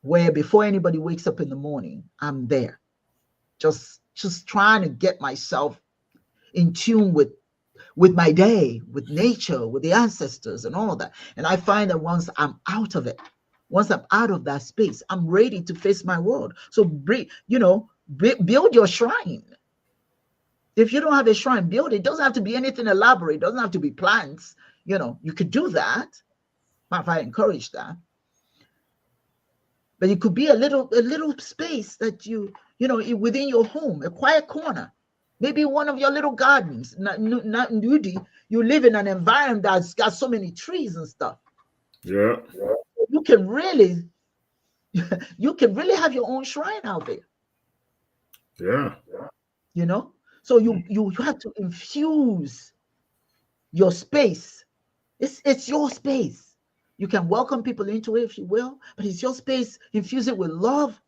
Speaker 1: where before anybody wakes up in the morning, I'm there, just trying to get myself in tune with my day, with nature, with the ancestors and all of that. And I find that once I'm out of it, once I'm out of that space, I'm ready to face my world. So build your shrine. If you don't have a shrine, build it. It doesn't have to be anything elaborate. It doesn't have to be plants. You could do that. I encourage that. But it could be a little space that within your home, a quiet corner, maybe one of your little gardens. You live in an environment that's got so many trees and stuff.
Speaker 2: Yeah.
Speaker 1: You can really have your own shrine out there.
Speaker 2: Yeah.
Speaker 1: So you have to infuse your space. It's your space. You can welcome people into it if you will, but it's your space. Infuse it with love.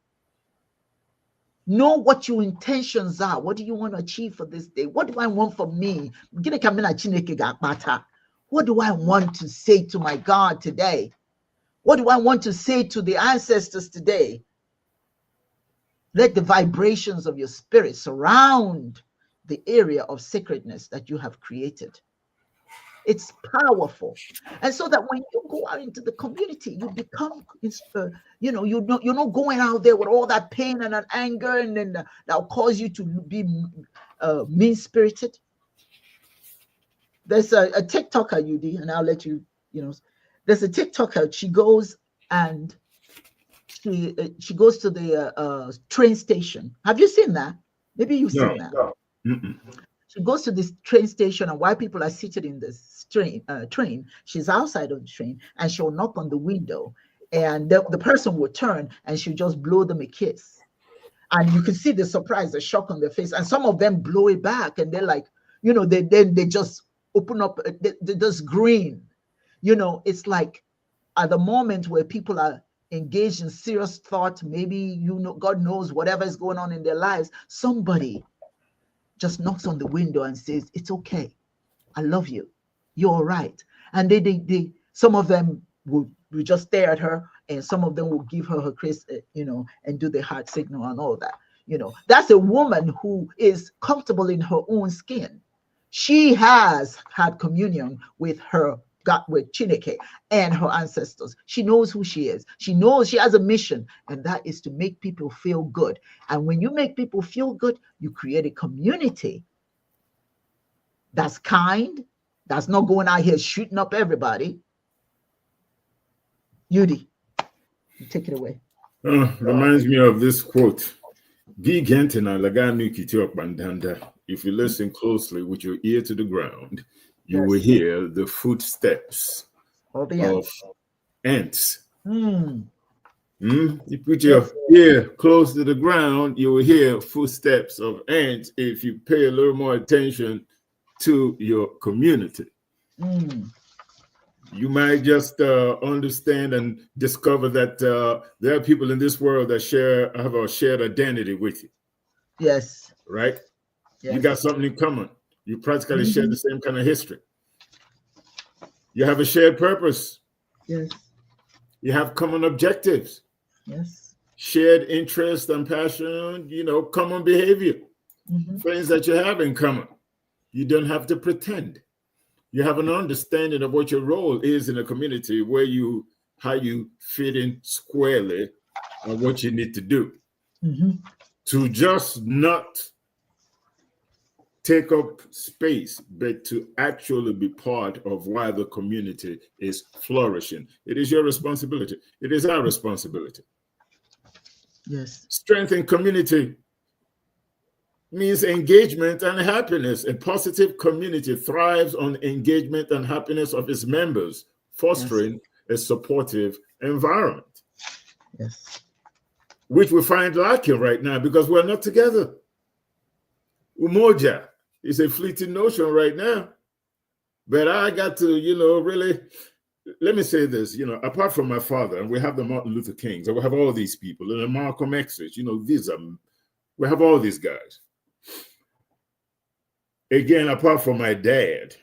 Speaker 1: Know what your intentions are. What do you want to achieve for this day? What do I want for me? What do I want to say to my God today? What do I want to say to the ancestors today? Let the vibrations of your spirit surround the area of sacredness that you have created. It's powerful. And so that when you go out into the community, you become, you're not going out there with all that pain and that anger, and then that'll cause you to be mean-spirited. There's a TikToker, UD, and I'll let you, there's a TikToker. She goes and she goes to the train station. Have you seen that? Maybe you've seen that.
Speaker 2: No.
Speaker 1: She goes to this train station, and while people are seated in this train, she's outside of the train, and she'll knock on the window, and the person will turn, and she'll just blow them a kiss. And you can see the surprise, the shock on their face. And some of them blow it back, and they're like, they just open up, they just grin. It's like at the moment where people are engaged in serious thought, maybe, God knows whatever is going on in their lives, somebody just knocks on the window and says, it's okay. I love you. You're all right. And they some of them will just stare at her, and some of them will give her kiss, and do the heart signal and all that. That's a woman who is comfortable in her own skin. She has had communion with Chineke and her ancestors. She knows who she is. She knows she has a mission, and that is to make people feel good. And when you make people feel good, you create a community that's kind, that's not going out here shooting up everybody. Yudi, you take it away.
Speaker 2: Reminds me of this quote. If you listen closely with your ear to the ground, you will hear the footsteps of ants. You put your ear close to the ground, you will hear footsteps of ants if you pay a little more attention to your community. You might just understand and discover that there are people in this world that have a shared identity with you.
Speaker 1: Yes.
Speaker 2: Right?
Speaker 1: Yes.
Speaker 2: You got something in common. You practically share the same kind of history. You have a shared purpose.
Speaker 1: Yes.
Speaker 2: You have common objectives.
Speaker 1: Yes.
Speaker 2: Shared interest and passion, common behavior. Things that you have in common. You don't have to pretend. You have an understanding of what your role is in a community, how you fit in squarely and what you need to do. To just not take up space, but to actually be part of why the community is flourishing. It is your responsibility. It is our responsibility.
Speaker 1: Yes.
Speaker 2: Strength in community means engagement and happiness. A positive community thrives on engagement and happiness of its members, fostering a supportive environment.
Speaker 1: Yes.
Speaker 2: Which we find lacking right now because we're not together. Umoja is a fleeting notion right now. But I got to, really let me say this, apart from my father, and we have the Martin Luther Kings, and we have all these people, and the Malcolm X's, we have all these guys. Again, apart from my dad,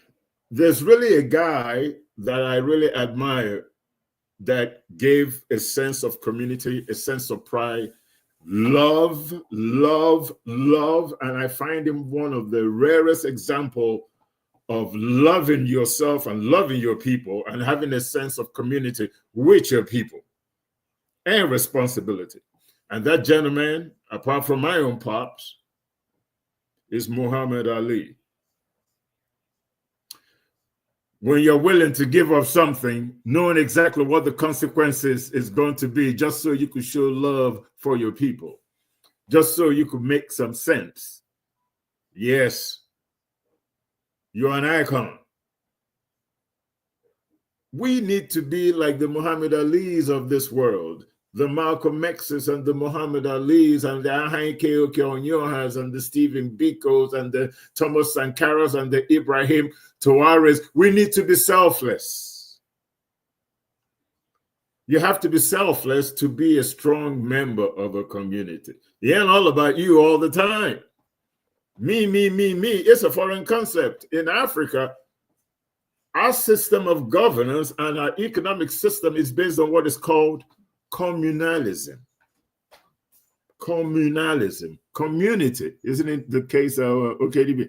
Speaker 2: there's really a guy that I really admire that gave a sense of community, a sense of pride, love, and I find him one of the rarest example of loving yourself and loving your people and having a sense of community with your people and responsibility. And that gentleman, apart from my own pops, is Muhammad Ali. When you're willing to give up something, knowing exactly what the consequences is going to be, just so you could show love for your people, just so you could make some sense. Yes, you're an icon. We need to be like the Muhammad Alis of this world, the Malcolm X's and the Muhammad Alis and the Ahaike Okeonyohas and the Stephen Bikos and the Thomas Sankaras and the Ibrahim Traorés. We need to be selfless. You have to be selfless to be a strong member of a community. It ain't all about you all the time. Me. It's a foreign concept. In Africa, our system of governance and our economic system is based on what is called communalism. Community, isn't it the case of OKDB?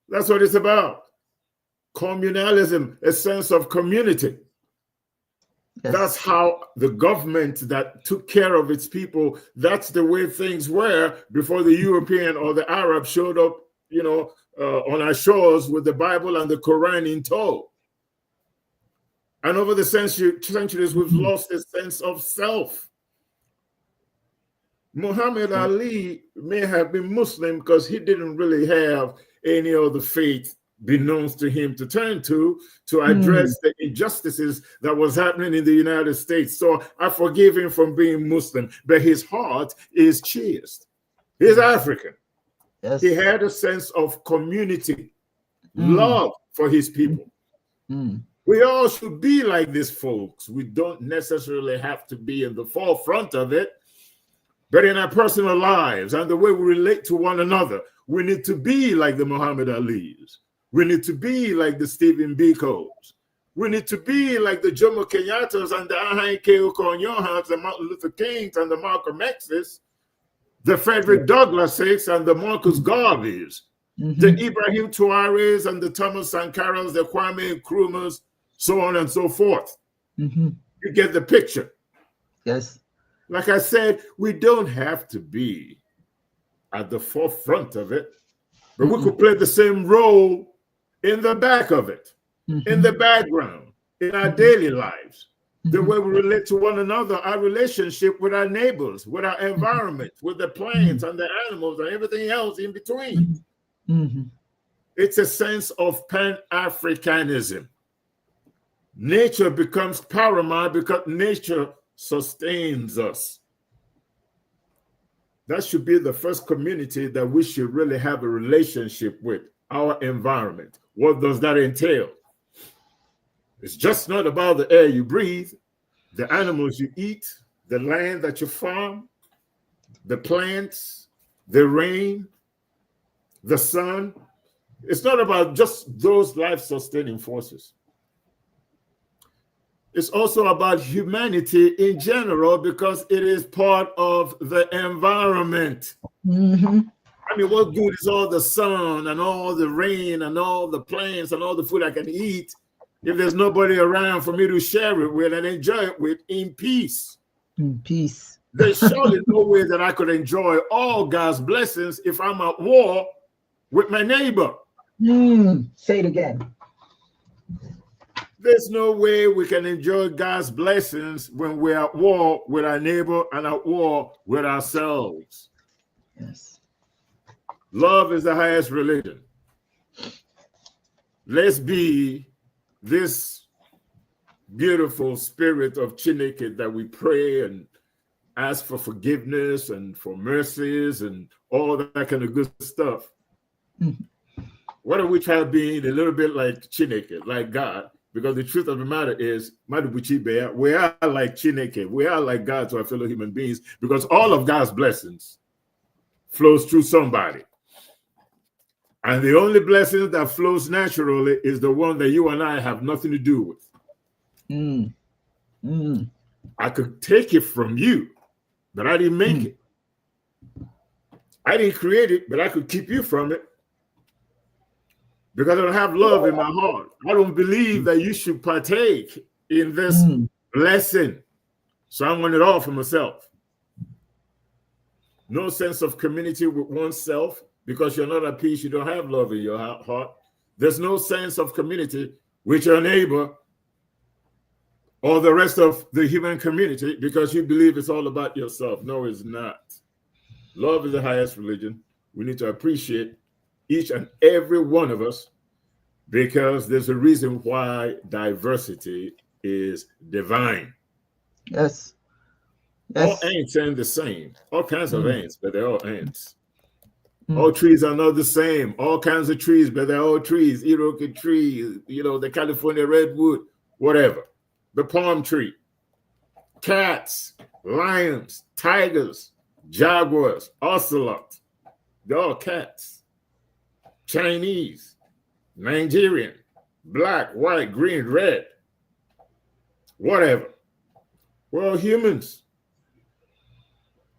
Speaker 2: That's what it's about. Communalism, a sense of community. Yes. That's how the government that took care of its people, that's the way things were before the European or the Arab showed up, on our shores with the Bible and the Quran in tow. And over the centuries, we've lost a sense of self. Muhammad Ali may have been Muslim because he didn't really have any other faith beknownst to him to turn to address the injustices that was happening in the United States. So I forgive him from being Muslim, but his heart is chaste. He's African. Yes. He had a sense of community, love for his people. We all should be like this, folks. We don't necessarily have to be in the forefront of it, but in our personal lives and the way we relate to one another, we need to be like the Muhammad Alis. We need to be like the Stephen Bikos. We need to be like the Jomo Kenyattas and the Ahaike Okeonyohas, the Martin Luther Kings and the Malcolm X's, the Frederick Douglasses and the Marcus Garveys, the Ibrahim Traorés and the Thomas Sankaras, the Kwame Nkrumahs, so on and so forth. You get the picture.
Speaker 1: Yes.
Speaker 2: Like I said, we don't have to be at the forefront of it, but we could play the same role in the back of it, in the background, in our daily lives, the way we relate to one another, our relationship with our neighbors, with our environment, with the plants and the animals and everything else in between. It's a sense of Pan-Africanism. Nature becomes paramount because nature sustains us. That should be the first community that we should really have a relationship with, our environment. What does that entail? It's just not about the air you breathe, the animals you eat, the land that you farm, the plants, the rain, the sun. It's not about just those life-sustaining forces. It's also about humanity in general because it is part of the environment. I mean, what good is all the sun and all the rain and all the plants and all the food I can eat if there's nobody around for me to share it with and enjoy it with in peace?
Speaker 1: In peace.
Speaker 2: There's surely no way that I could enjoy all God's blessings if I'm at war with my neighbor.
Speaker 1: Say it again.
Speaker 2: There's no way we can enjoy God's blessings when we're at war with our neighbor and at war with ourselves.
Speaker 1: Yes.
Speaker 2: Love is the highest religion. Let's be this beautiful spirit of Chineke that we pray and ask for forgiveness and for mercies and all that kind of good stuff. What if we try being a little bit like Chineke, like God, Because the truth of the matter is, we are like Chineke. We are like God to our fellow human beings, because all of God's blessings flows through somebody. And the only blessing that flows naturally is the one that you and I have nothing to do with. I could take it from you, but I didn't make it. I didn't create it, but I could keep you from it. Because I don't have love in my heart. I don't believe that you should partake in this blessing. So I want it all for myself. No sense of community with oneself, because you're not at peace. You don't have love in your heart. There's no sense of community with your neighbor or the rest of the human community, because you believe it's all about yourself. No, it's not. Love is the highest religion. We need to appreciate each and every one of us, because there's a reason why diversity is divine.
Speaker 1: Yes.
Speaker 2: All ants ain't the same. All kinds of ants, but they're all ants. All trees are not the same. All kinds of trees, but they're all trees. Iroquois tree, the California redwood, whatever. The palm tree. Cats, lions, tigers, jaguars, ocelot. They're all cats. Chinese, Nigerian, black, white, green, red, whatever. We're all humans.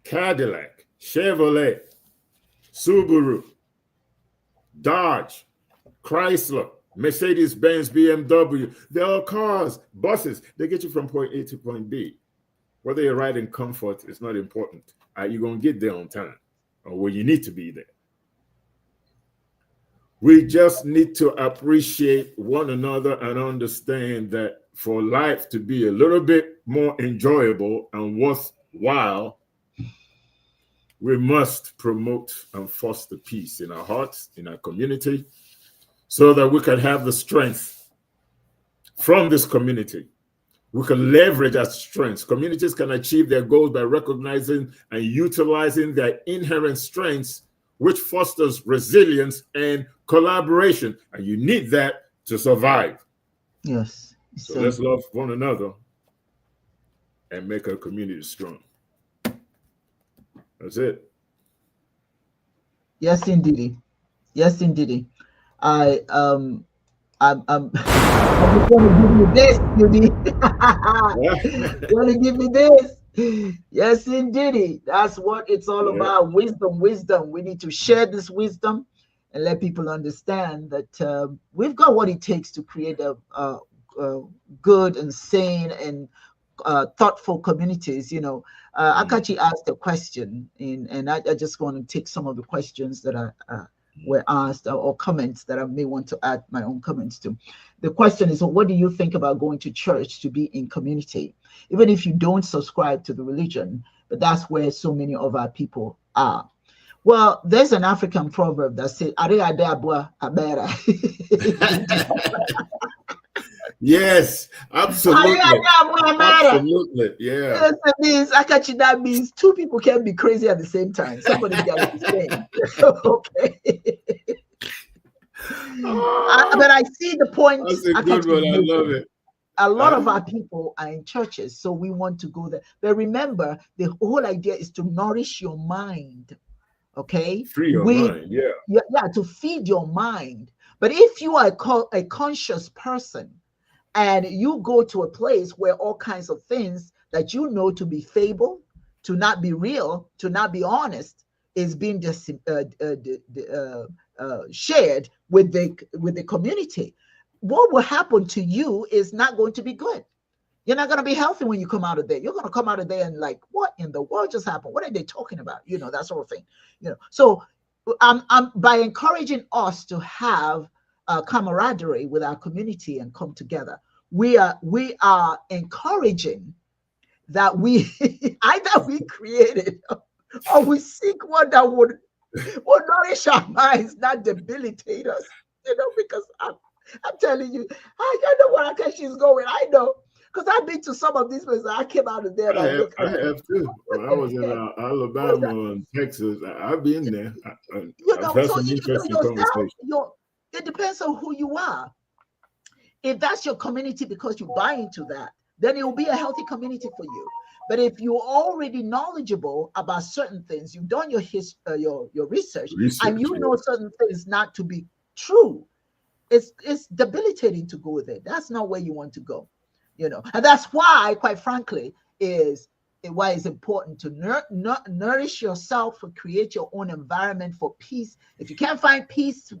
Speaker 2: Cadillac, Chevrolet, Subaru, Dodge, Chrysler, Mercedes-Benz, BMW. They're all cars, buses. They get you from point A to point B. Whether you're riding comfort is not important. You're going to get there on time, or where you need to be there. We just need to appreciate one another and understand that for life to be a little bit more enjoyable and worthwhile, we must promote and foster peace in our hearts, in our community, so that we can have the strength from this community. We can leverage our strengths. Communities can achieve their goals by recognizing and utilizing their inherent strengths, which fosters resilience and collaboration. And you need that to survive.
Speaker 1: Yes.
Speaker 2: So let's love one another and make our community strong. That's it.
Speaker 1: Yes, indeed. Yes, indeed. I'm just going to give you this, Judy. You want to give me this? Yes, indeed. That's what it's all about. Wisdom. We need to share this wisdom and let people understand that we've got what it takes to create a good and sane and thoughtful communities. Akachi asked a question, and I just want to take some of the questions that were asked, or comments that I may want to add my own comments to. The question is, what do you think about going to church to be in community? Even if you don't subscribe to the religion, but that's where so many of our people are. Well, there's an African proverb that says,
Speaker 2: yes, absolutely. Absolutely, yeah.
Speaker 1: That means two people can be crazy at the same time. Somebody's got to be sane. Okay. But I see the point.
Speaker 2: That's a good one. I love it.
Speaker 1: A lot of our people are in churches, so we want to go there. But remember, the whole idea is to nourish your mind. Okay,
Speaker 2: free your mind,
Speaker 1: yeah, to feed your mind. But if you are a conscious person and you go to a place where all kinds of things that you know to be fable, to not be real, to not be honest, is being shared with the community, what will happen to you is not going to be good. You're not going to be healthy when you come out of there. You're going to come out of there and like, what in the world just happened? What are they talking about? That sort of thing. So I'm by encouraging us to have camaraderie with our community and come together. We are encouraging that we either we created or we seek one that would nourish our minds, not debilitate us. Because I'm telling you, I know where Akashi's going. I know. Because I've been to some of these places. I came out of there.
Speaker 2: I have too. When I was in Alabama and Texas, I've been there. I've had some interesting conversations.
Speaker 1: It depends on who you are. If that's your community because you buy into that, then it will be a healthy community for you. But if you're already knowledgeable about certain things, you've done your research, and you know certain things not to be true, it's debilitating to go there. That's not where you want to go, you know. And that's why, quite frankly, why it's important to nourish yourself, or create your own environment for peace. If you can't find peace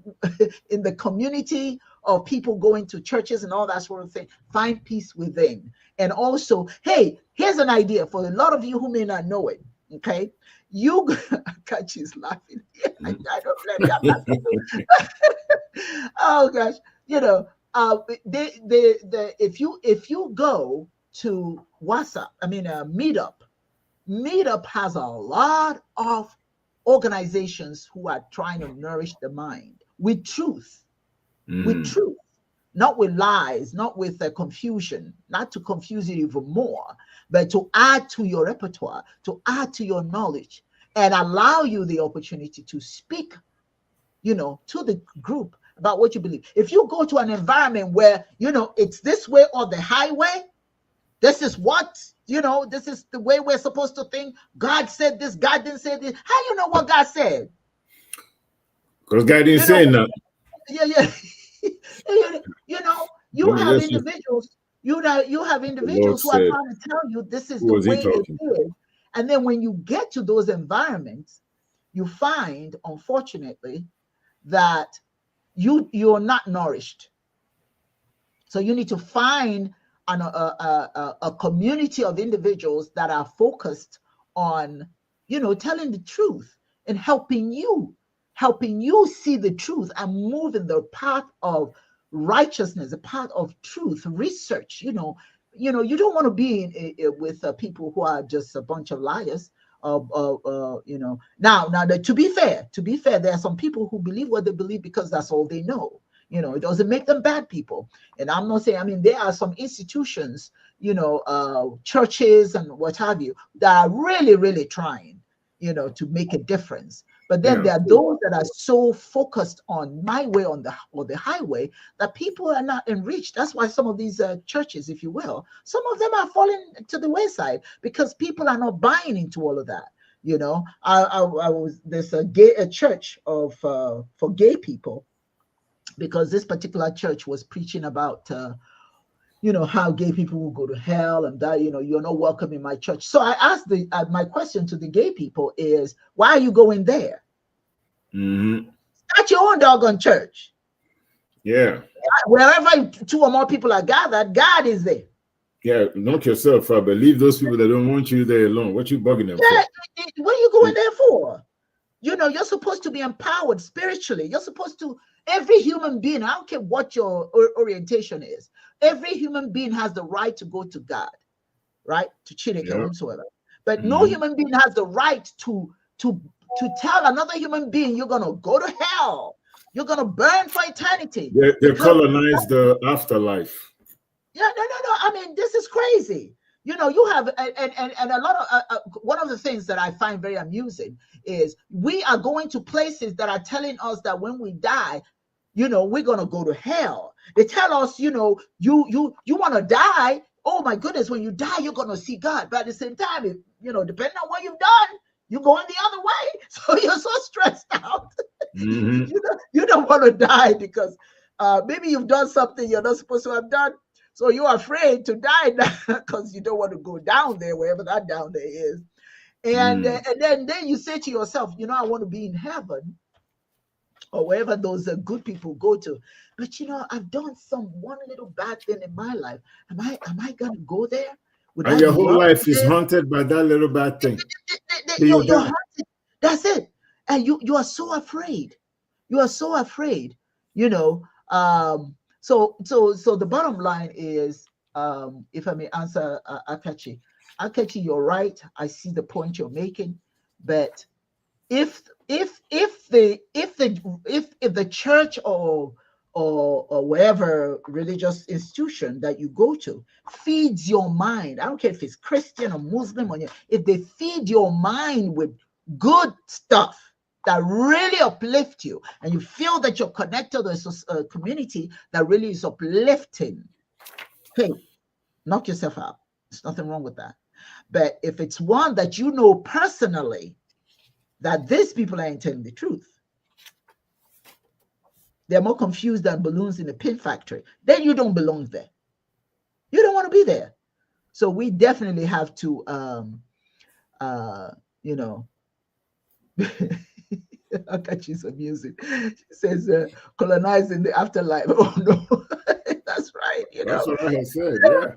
Speaker 1: in the community of people going to churches and all that sort of thing, find peace within. And also, hey, here's an idea for a lot of you who may not know it. Okay, Kachi's laughing. I don't blame you. I'm laughing. Oh gosh, you know, if you go to WhatsApp, Meetup has a lot of organizations who are trying to nourish the mind with truth, not with lies, not with confusion, not to confuse you even more, but to add to your repertoire, to add to your knowledge, and allow you the opportunity to speak, you know, to the group about what you believe. If you go to an environment where, you know, it's this way or the highway, this is what, you know, this is the way we're supposed to think. God said this, God didn't say this. How you know what God said?
Speaker 2: Because God didn't say nothing.
Speaker 1: Yeah. You know, you have individuals who are trying to tell you this is the way it is. And then when you get to those environments, you find, unfortunately, that you're not nourished. So you need to find a community of individuals that are focused on, you know, telling the truth and helping you see the truth and move in the path of righteousness, the path of truth, research. You know, you don't want to be with people who are just a bunch of liars. You know, now to be fair, there are some people who believe what they believe because that's all they know. You know, it doesn't make them bad people. And I'm not saying, I mean, there are some institutions, you know, churches and what have you, that are really, really trying, you know, to make a difference. But then there are those that are so focused on my way or the highway that people are not enriched. That's why some of these churches, if you will, some of them are falling to the wayside because people are not buying into all of that. You know, there's a church of for gay people, because this particular church was preaching about, you know, how gay people will go to hell and that, you know, you're not welcome in my church. So I asked my question to the gay people is, why are you going there? Start your own doggone church.
Speaker 2: Yeah.
Speaker 1: Wherever 2 or more people are gathered, God is there.
Speaker 2: Yeah, knock yourself up, but leave those people that don't want you there alone. What you bugging them for?
Speaker 1: What are you going there for? You know, you're supposed to be empowered spiritually. You're supposed to, every human being, I don't care what your orientation is, every human being has the right to go to God, right? To Chineke or whomsoever. But no human being has the right to tell another human being you're going to go to hell. You're going to burn for eternity.
Speaker 2: They colonize the afterlife.
Speaker 1: Yeah, no. I mean, this is crazy. You know, you have, and a lot of, one of the things that I find very amusing is we are going to places that are telling us that when we die, you know, we're going to go to hell. They tell us, you know, you want to die. Oh my goodness, when you die, you're going to see God. But at the same time, you know, depending on what you've done, you're going the other way. So you're so stressed out. You don't want to die because maybe you've done something you're not supposed to have done. So you're afraid to die now because you don't want to go down there, wherever that down there is. And then you say to yourself, you know, I want to be in heaven or wherever those good people go to. But, you know, I've done one little bad thing in my life. Am I going to go there?
Speaker 2: And your whole life is haunted by that little bad thing.
Speaker 1: You're haunted. That's it. And you are so afraid. You are so afraid, you know. So the bottom line is, if I may answer Akachi, you're right. I see the point you're making, but if the church or whatever religious institution that you go to feeds your mind, I don't care if it's Christian or Muslim, if they feed your mind with good stuff that really uplift you, and you feel that you're connected to a community that really is uplifting, hey, knock yourself out. There's nothing wrong with that. But if it's one that you know personally that these people ain't telling the truth, they're more confused than balloons in a pin factory, then you don't belong there. You don't want to be there. So we definitely have to, you know, I'll catch you some music. She says, colonizing the afterlife. Oh, no, that's right. You know,
Speaker 2: that's what I said. Yeah.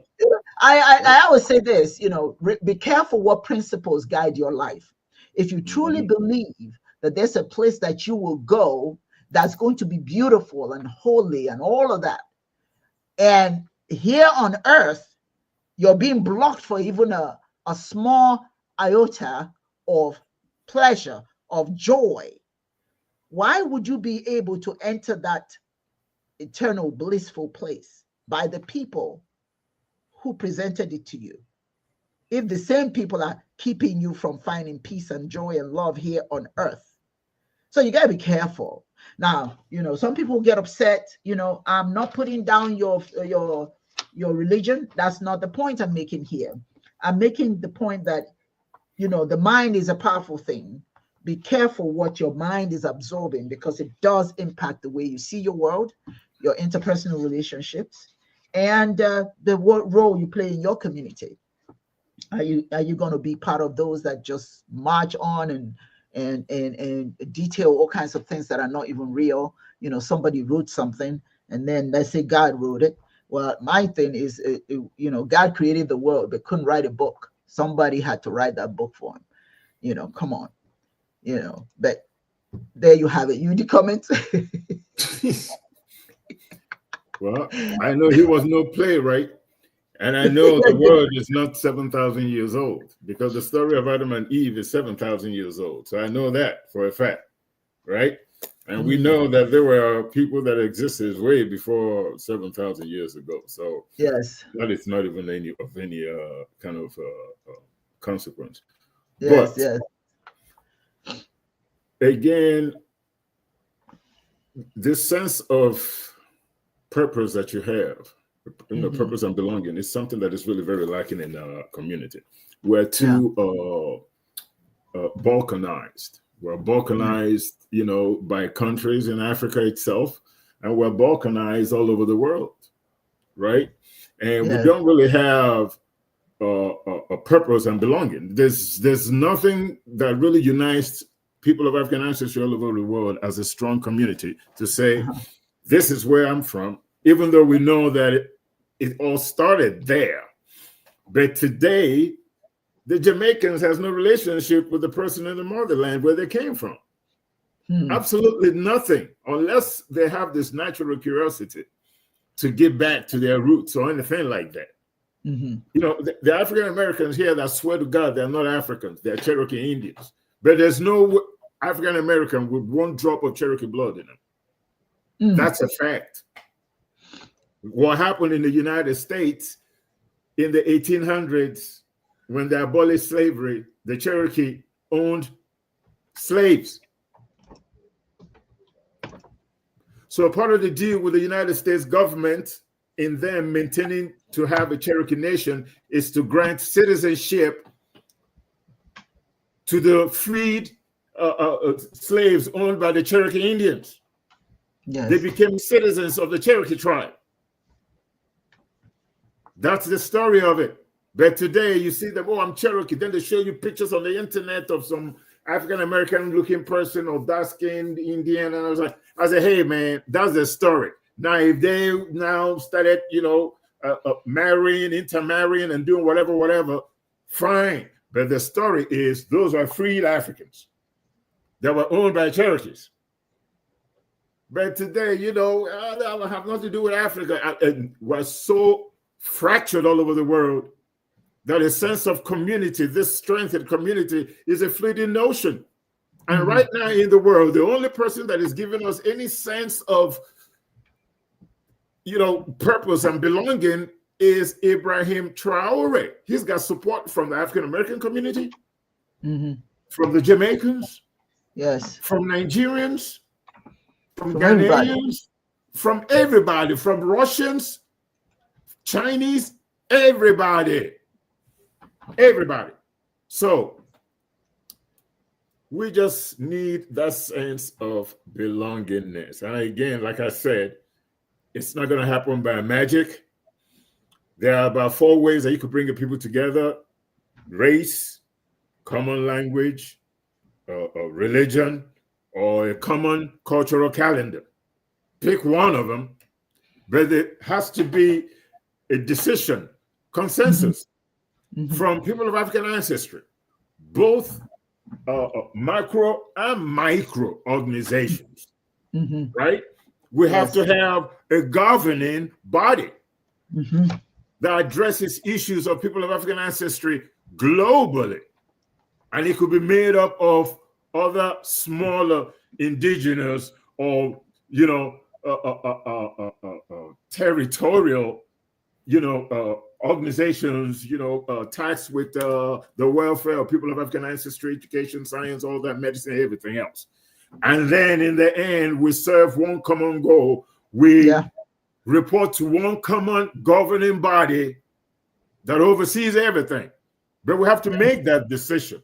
Speaker 1: I always say this, you know, be careful what principles guide your life. If you truly believe that there's a place that you will go that's going to be beautiful and holy and all of that, and here on earth, you're being blocked for even a small iota of pleasure, of joy, why would you be able to enter that eternal blissful place by the people who presented it to you, if the same people are keeping you from finding peace and joy and love here on earth? So you got to be careful. Now, you know, some people get upset, you know, I'm not putting down your religion. That's not the point I'm making here. I'm making the point that, you know, the mind is a powerful thing. Be careful what your mind is absorbing, because it does impact the way you see your world, your interpersonal relationships, and the role you play in your community. Are you going to be part of those that just march on and detail all kinds of things that are not even real? You know, somebody wrote something, and then let's say God wrote it. Well, my thing is, you know, God created the world but couldn't write a book. Somebody had to write that book for him. You know, come on. You know, but there you have it. You the comments.
Speaker 2: Well, I know he was no playwright, and I know the world is not 7,000 years old, because the story of Adam and Eve is 7,000 years old. So I know that for a fact, right? And we know that there were people that existed way before 7,000 years ago. So
Speaker 1: yes,
Speaker 2: that is not even any kind of consequence.
Speaker 1: Yes,
Speaker 2: but
Speaker 1: yes.
Speaker 2: Again, this sense of purpose that you have, you know, purpose and belonging, is something that is really very lacking in our community. We're too balkanized. We're balkanized, you know, by countries in Africa itself, and we're balkanized all over the world, right? And we don't really have a purpose and belonging. There's nothing that really unites people of African ancestry all over the world as a strong community to say, this is where I'm from, even though we know that it all started there. But today, the Jamaicans has no relationship with the person in the motherland where they came from. Absolutely nothing, unless they have this natural curiosity to get back to their roots or anything like that. You know, the African Americans here that swear to God they're not Africans, they're Cherokee Indians. But there's no African American with one drop of Cherokee blood in them. That's a fact. What happened in the United States in the 1800s, when they abolished slavery, the Cherokee owned slaves. So part of the deal with the United States government in them maintaining to have a Cherokee nation is to grant citizenship to the freed slaves owned by the Cherokee Indians. They became citizens of the Cherokee tribe. That's the story of it. But today you see them, oh, I'm Cherokee. Then they show you pictures on the internet of some African-American looking person or dark-skinned Indian. And I said, hey, man, that's the story. Now, if they now started, you know, marrying, intermarrying, and doing whatever, fine. But the story is those are freed Africans that were owned by Cherokees. But today, you know, that have nothing to do with Africa. And we're so fractured all over the world that a sense of community, this strength in community, is a fleeting notion. And right now in the world, the only person that is giving us any sense of, you know, purpose and belonging is Ibrahim Traore. He's got support from the African American community, from the Jamaicans,
Speaker 1: Yes.
Speaker 2: From Nigerians, from
Speaker 1: everybody.
Speaker 2: Ghanaians, from everybody, from Russians, Chinese, everybody. Everybody. So we just need that sense of belongingness. And again, like I said, it's not going to happen by magic. There are about 4 ways that you could bring the people together: race, common language, religion, or a common cultural calendar. Pick one of them, but it has to be a decision, consensus from people of African ancestry, both macro and micro organizations, right? We have to have a governing body that addresses issues of people of African ancestry globally. And it could be made up of other smaller indigenous or, territorial, organizations, tasked with the welfare of people of African ancestry, education, science, all that, medicine, everything else. And then in the end, we serve one common goal. We report to one common governing body that oversees everything. But we have to make that decision.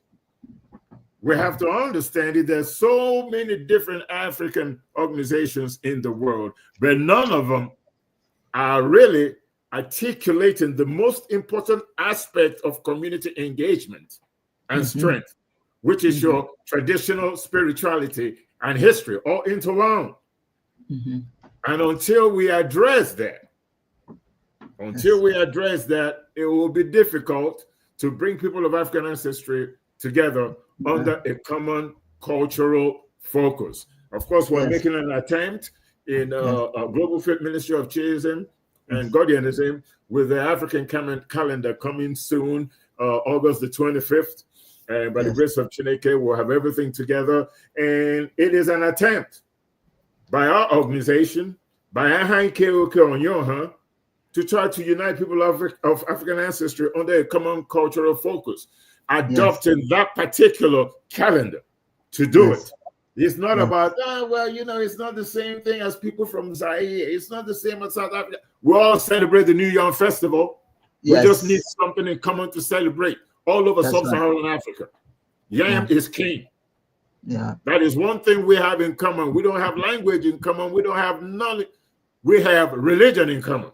Speaker 2: We have to understand that there's so many different African organizations in the world, but none of them are really articulating the most important aspect of community engagement and strength, which is your traditional spirituality and history, all interwound. And until we address that, it will be difficult to bring people of African ancestry together under a common cultural focus. Of course, we're making an attempt in Global Faith Ministry of Chiism and Guardianism with the African calendar coming soon, August the 25th. And by the grace of Chineke, we'll have everything together. And it is an attempt by our organization, by Ahan Keoke Onyoha, to try to unite people of African ancestry under a common cultural focus, adopting that particular calendar to do it. It's not about, it's not the same thing as people from Zaire. It's not the same as South Africa. We all celebrate the New Yam Festival. We just need something in common to celebrate all over Sub-Saharan Africa. Yam is king. That is one thing we have in common. We don't have language in common. We don't have knowledge. We have religion in common.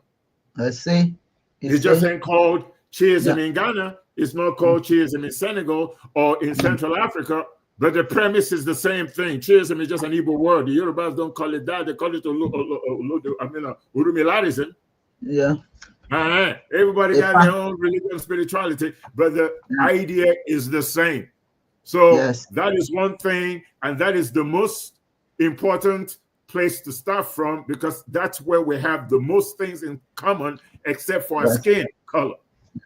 Speaker 1: Let's see.
Speaker 2: It just ain't called Chiism in Ghana. It's not called Chiism in Senegal or in Central Africa, but the premise is the same thing. Chiism is just an Igbo word. The Yorubas don't call it that. They call it Urumilarism. Everybody got their own religion, spirituality, but the idea is the same. So that is one thing, and that is the most important place to start from, because that's where we have the most things in common, except for our skin color.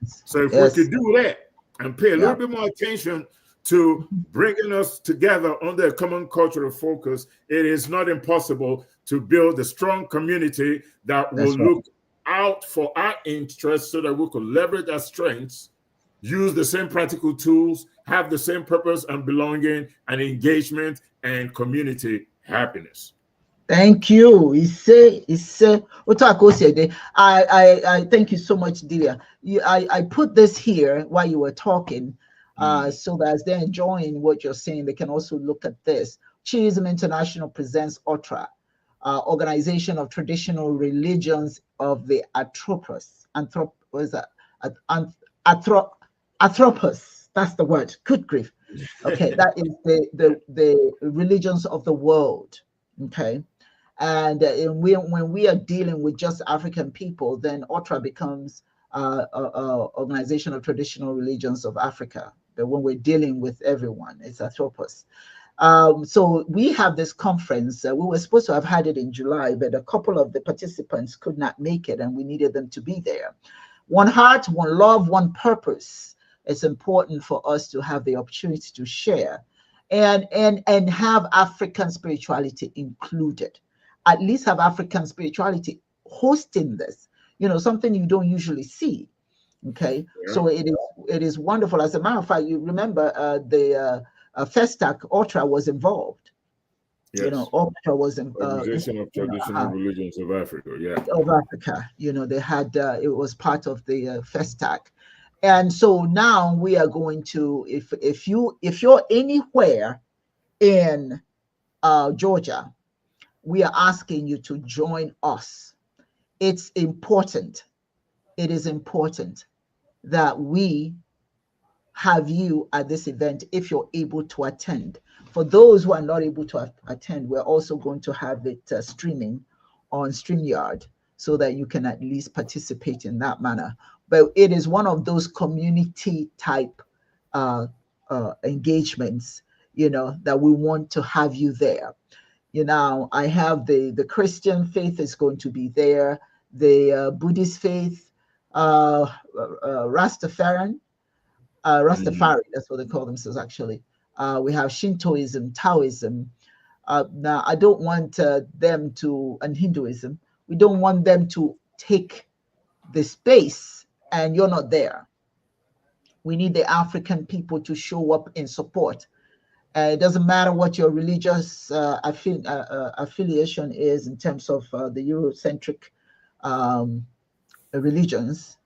Speaker 2: So if we could do that and pay a little bit more attention to bringing us together under a common cultural focus, it is not impossible to build a strong community that will look out for our interests so that we could leverage our strengths, use the same practical tools, have the same purpose and belonging and engagement and community happiness.
Speaker 1: Thank you. I thank you so much, Dilia. I put this here while you were talking, so that as they're enjoying what you're saying, they can also look at this. Chiism International presents OTRA, Organization of Traditional Religions of the Atropos. Atropos. That's the word. Good grief. Okay, that is the religions of the world. Okay. And when we are dealing with just African people, then OTRA becomes Organization of Traditional Religions of Africa. But when we're dealing with everyone, it's Atropos. So we have this conference. We were supposed to have had it in July, but a couple of the participants could not make it, and we needed them to be there. One heart, one love, one purpose. It's important for us to have the opportunity to share and have African spirituality included. At least have African spirituality hosting this, something you don't usually see. Okay, so it is wonderful. As a matter of fact, you remember Festac, Ultra was involved.
Speaker 2: Yes.
Speaker 1: You know, Ultra was in
Speaker 2: Organization of Traditional Religions of Africa. Yeah.
Speaker 1: Of Africa. You know, they had it was part of the Festac. And so now we are going to, if you're anywhere in Georgia, we are asking you to join us. It's important. It is important that we have you at this event if you're able to attend. For those who are not able to attend, we're also going to have it streaming on StreamYard so that you can at least participate in that manner. But it is one of those community type engagements, you know, that we want to have you there. You know, I have the Christian faith is going to be there, the Buddhist faith, Rastafari, that's what they call themselves actually. We have Shintoism, Taoism. Now, I don't want them to, and Hinduism, we don't want them to take the space and you're not there. We need the African people to show up in support. It doesn't matter what your religious affiliation is in terms of the Eurocentric religions.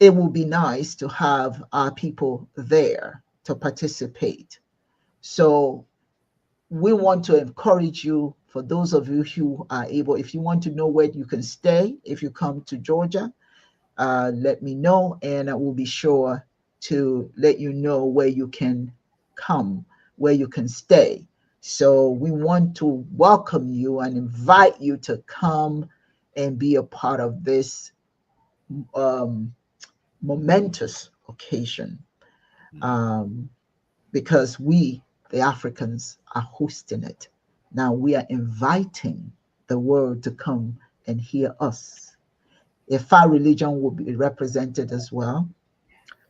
Speaker 1: It will be nice to have our people there to participate. So we want to encourage you, for those of you who are able, if you want to know where you can stay, if you come to Georgia, let me know, and I will be sure to let you know where you can come, where you can stay. So we want to welcome you and invite you to come and be a part of this momentous occasion, because we, the Africans, are hosting it. Now we are inviting the world to come and hear us. If our religion will be represented as well.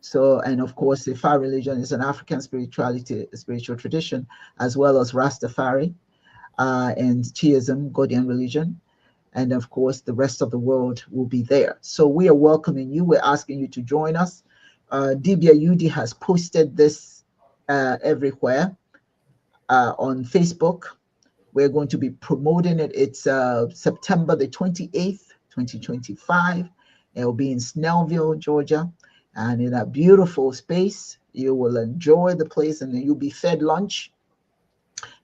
Speaker 1: So, and of course, if our religion is an African spiritual tradition, as well as Rastafari and Chiism, Godian religion. And of course, the rest of the world will be there. So we are welcoming you. We're asking you to join us. Dibia UD has posted this everywhere on Facebook. We're going to be promoting it. It's September the 28th, 2025. It will be in Snellville, Georgia, and in a beautiful space. You will enjoy the place, and you'll be fed lunch.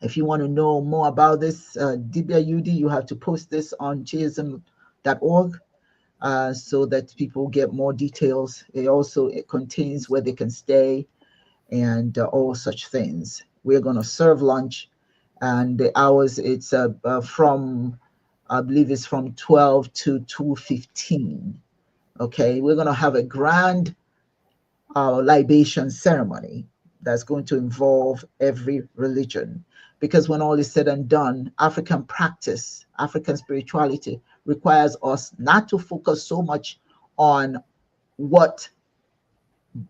Speaker 1: If you want to know more about this, Dibia UD, you have to post this on chiism.org so that people get more details. It contains where they can stay and all such things. We're going to serve lunch, and the hours, it's from, I believe it's from 12 to 2:15. Okay, we're going to have a grand libation ceremony that's going to involve every religion, because when all is said and done, African practice, African spirituality requires us not to focus so much on what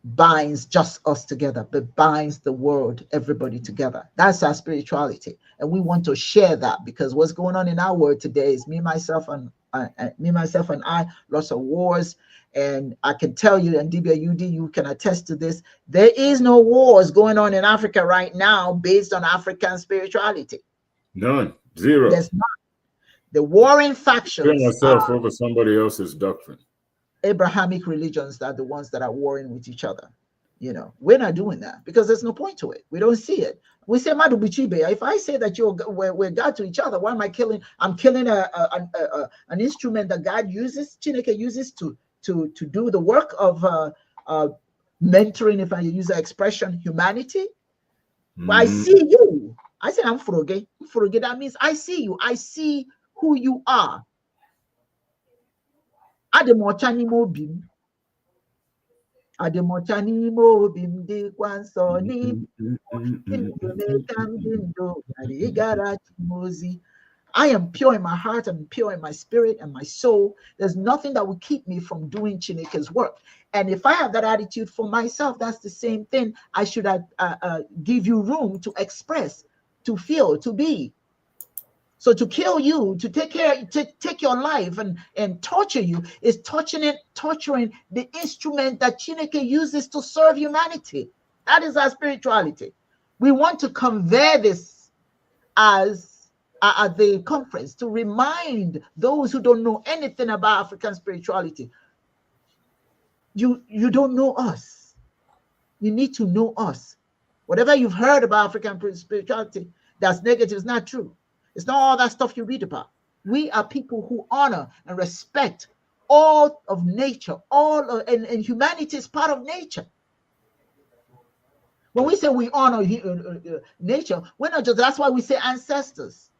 Speaker 1: binds just us together, but binds the world, everybody together. That's our spirituality, and we want to share that, because what's going on in our world today is me, myself, and I, lots of wars. And I can tell you, and Dibia UD, you can attest to this, there is no wars going on in Africa right now based on African spirituality.
Speaker 2: None. Zero.
Speaker 1: There's not. The warring factions
Speaker 2: yourself over somebody else's doctrine.
Speaker 1: Abrahamic religions are the ones that are warring with each other. You know, we're not doing that because there's no point to it. We don't see it. We say Madu Bichibe. If I say that we're God to each other, why am I killing? I'm killing an instrument that God uses, Chineke uses to do the work of mentoring, if I use that expression, humanity. I see you. I say I'm Furuge. That means I see you. I see who you are. Ademochani mobim. Ademochani mobim de kwansoni. I am pure in my heart, I'm pure in my spirit and my soul. There's nothing that will keep me from doing Chineke's work. And if I have that attitude for myself, that's the same thing. I should give you room to express, to feel, to be. So to kill you, to take your life and torture you is torturing the instrument that Chineke uses to serve humanity. That is our spirituality. We want to convey this as at the conference to remind those who don't know anything about African spirituality. You don't know us. You need to know us. Whatever you've heard about African spirituality that's negative is not true. It's not all that stuff you read about. We are people who honor and respect all of nature, and humanity is part of nature. When we say we honor nature, we're not just, that's why we say ancestors,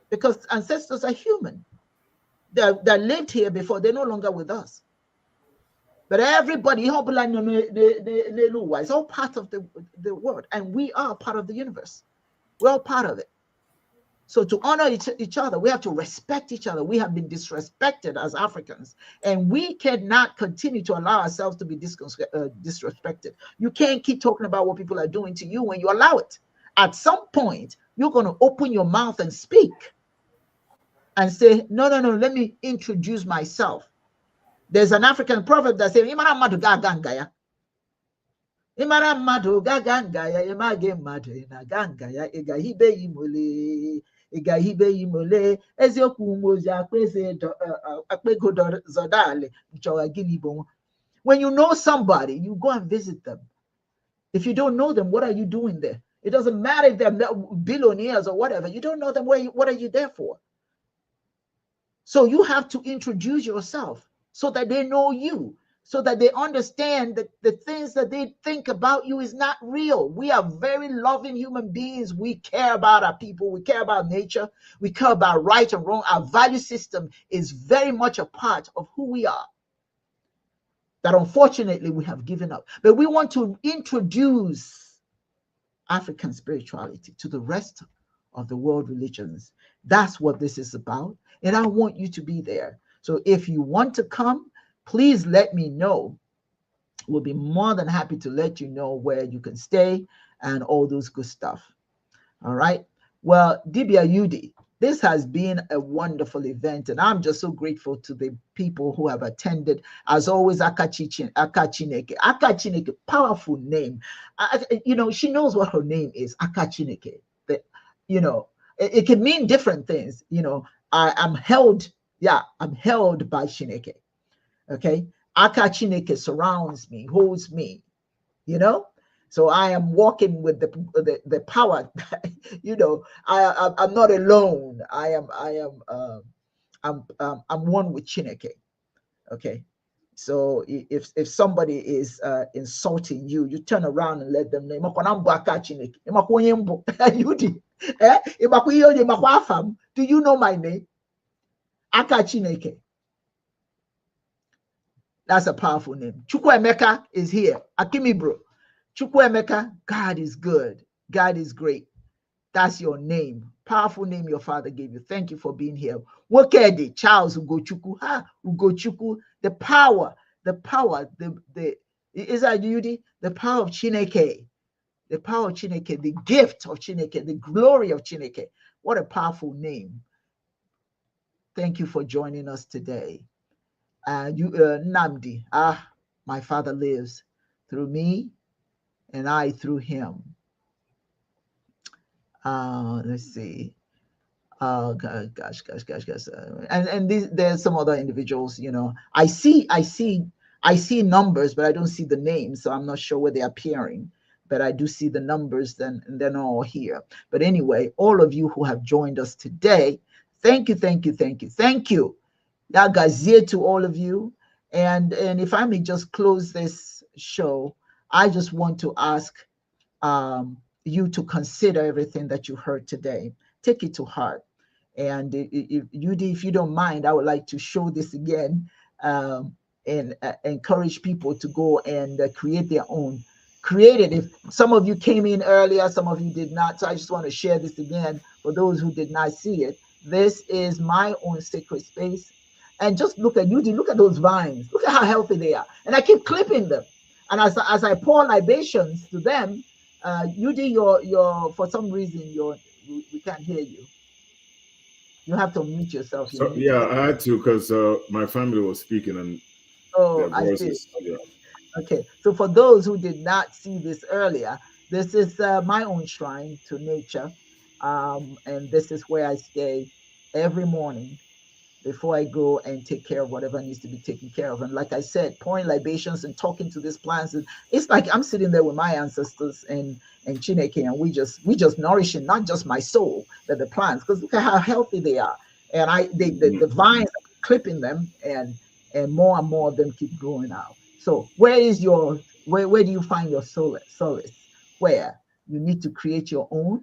Speaker 1: because ancestors are human. They lived here before, they're no longer with us. But everybody, it's all part of the world, and we are part of the universe. We're all part of it. So to honor each other, we have to respect each other. We have been disrespected as Africans, and we cannot continue to allow ourselves to be disrespected. You can't keep talking about what people are doing to you when you allow it. At some point, you're going to open your mouth and speak and say, no, let me introduce myself. There's an African proverb that says, Imara madu gagangaya. Imara madu gagangaya, image madu ina gangaya, egahibe imole. When you know somebody, you go and visit them. If you don't know them, what are you doing there? It doesn't matter if they're billionaires or whatever. You don't know them. What are you there for? So you have to introduce yourself so that they know you, so that they understand that the things that they think about you is not real. We are very loving human beings. We care about our people. We care about nature. We care about right and wrong. Our value system is very much a part of who we are, that unfortunately we have given up. But we want to introduce African spirituality to the rest of the world religions. That's what this is about. And I want you to be there. So if you want to come, please let me know. We'll be more than happy to let you know where you can stay and all those good stuff. All right. Well, Dibia Udi, this has been a wonderful event, and I'm just so grateful to the people who have attended. As always, Akachineke. Akachineke, powerful name. She knows what her name is, Akachineke. It can mean different things. I'm held by Chineke. Okay, Akachineke surrounds me, holds me, so I am walking with the power. I'm not alone. I'm one with Chineke. Okay, so if somebody is insulting you, you turn around and let them know. Do you know my name? Akachineke. That's a powerful name. Chukwuemeka is here. Akimibro. Chukwuemeka, God is good. God is great. That's your name. Powerful name your father gave you. Thank you for being here. Wokedi, Charles Ugochukwu. Ugochukwu, the power, is that Yudi? The power of Chineke. The power of Chineke, the gift of Chineke, the glory of Chineke. What a powerful name. Thank you for joining us today. Namdi, my father lives through me and I through him. Let's see. Gosh. And there's some other individuals, I see numbers, but I don't see the names, so I'm not sure where they're appearing. But I do see the numbers, and they're not all here. But anyway, all of you who have joined us today, thank you. Gazier to all of you. And if I may just close this show, I just want to ask you to consider everything that you heard today. Take it to heart. And if you don't mind, I would like to show this again and encourage people to go and create their own. Create it. If some of you came in earlier, some of you did not. So I just want to share this again for those who did not see it. This is my own sacred space. And just look at look at those vines. Look at how healthy they are. And I keep clipping them. And as I pour libations to them, your for some reason we can't hear you. You have to mute yourself.
Speaker 2: I had to because my family was speaking and
Speaker 1: I see. Okay, so for those who did not see this earlier, this is my own shrine to nature, and this is where I stay every morning before I go and take care of whatever needs to be taken care of. And like I said, pouring libations and talking to these plants, it's like I'm sitting there with my ancestors and Chineke, and we just nourishing not just my soul, but the plants, because look at how healthy they are. And the vines are clipping them, and more and more of them keep growing out. So where do you find your solace? Where you need to create your own,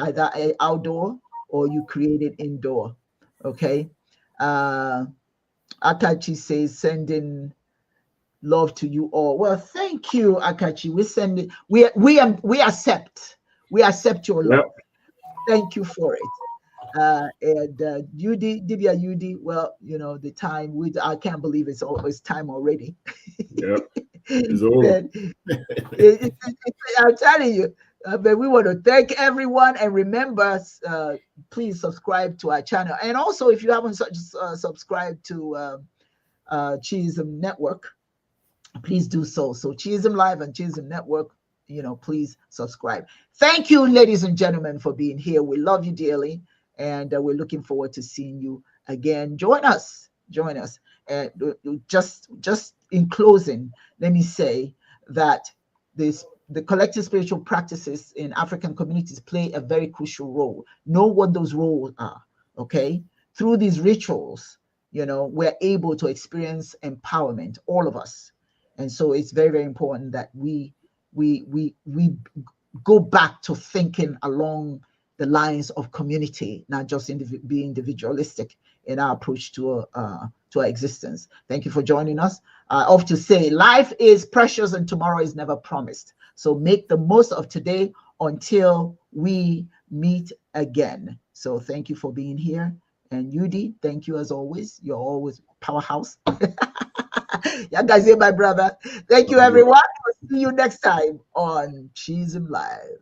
Speaker 1: either outdoor or you create it indoor. Okay. Akachi says sending love to you all. Well, thank you, Akachi. We accept your love. Yep. Thank you for it. And Dibia Yudi, well, the time I can't believe it's time already.
Speaker 2: Yep. It's over.
Speaker 1: I'm telling you. But we want to thank everyone, and remember, please subscribe to our channel. And also, if you haven't subscribed to Chiism Network, please do so. So Chiism Live and Chiism Network, please subscribe. Thank you, ladies and gentlemen, for being here. We love you dearly, and we're looking forward to seeing you again. Join us. And just in closing, let me say that the collective spiritual practices in African communities play a very crucial role. Know what those roles are, okay? Through these rituals, we're able to experience empowerment, all of us. And so it's very, very important that we go back to thinking along the lines of community, not just be individualistic in our approach to our existence. Thank you for joining us. I often say life is precious and tomorrow is never promised. So make the most of today until we meet again. So thank you for being here. And Yudi, thank you as always. You're always powerhouse. Yeah, guys, you're my brother. Thank you, everyone. We'll see you next time on Chiism Live.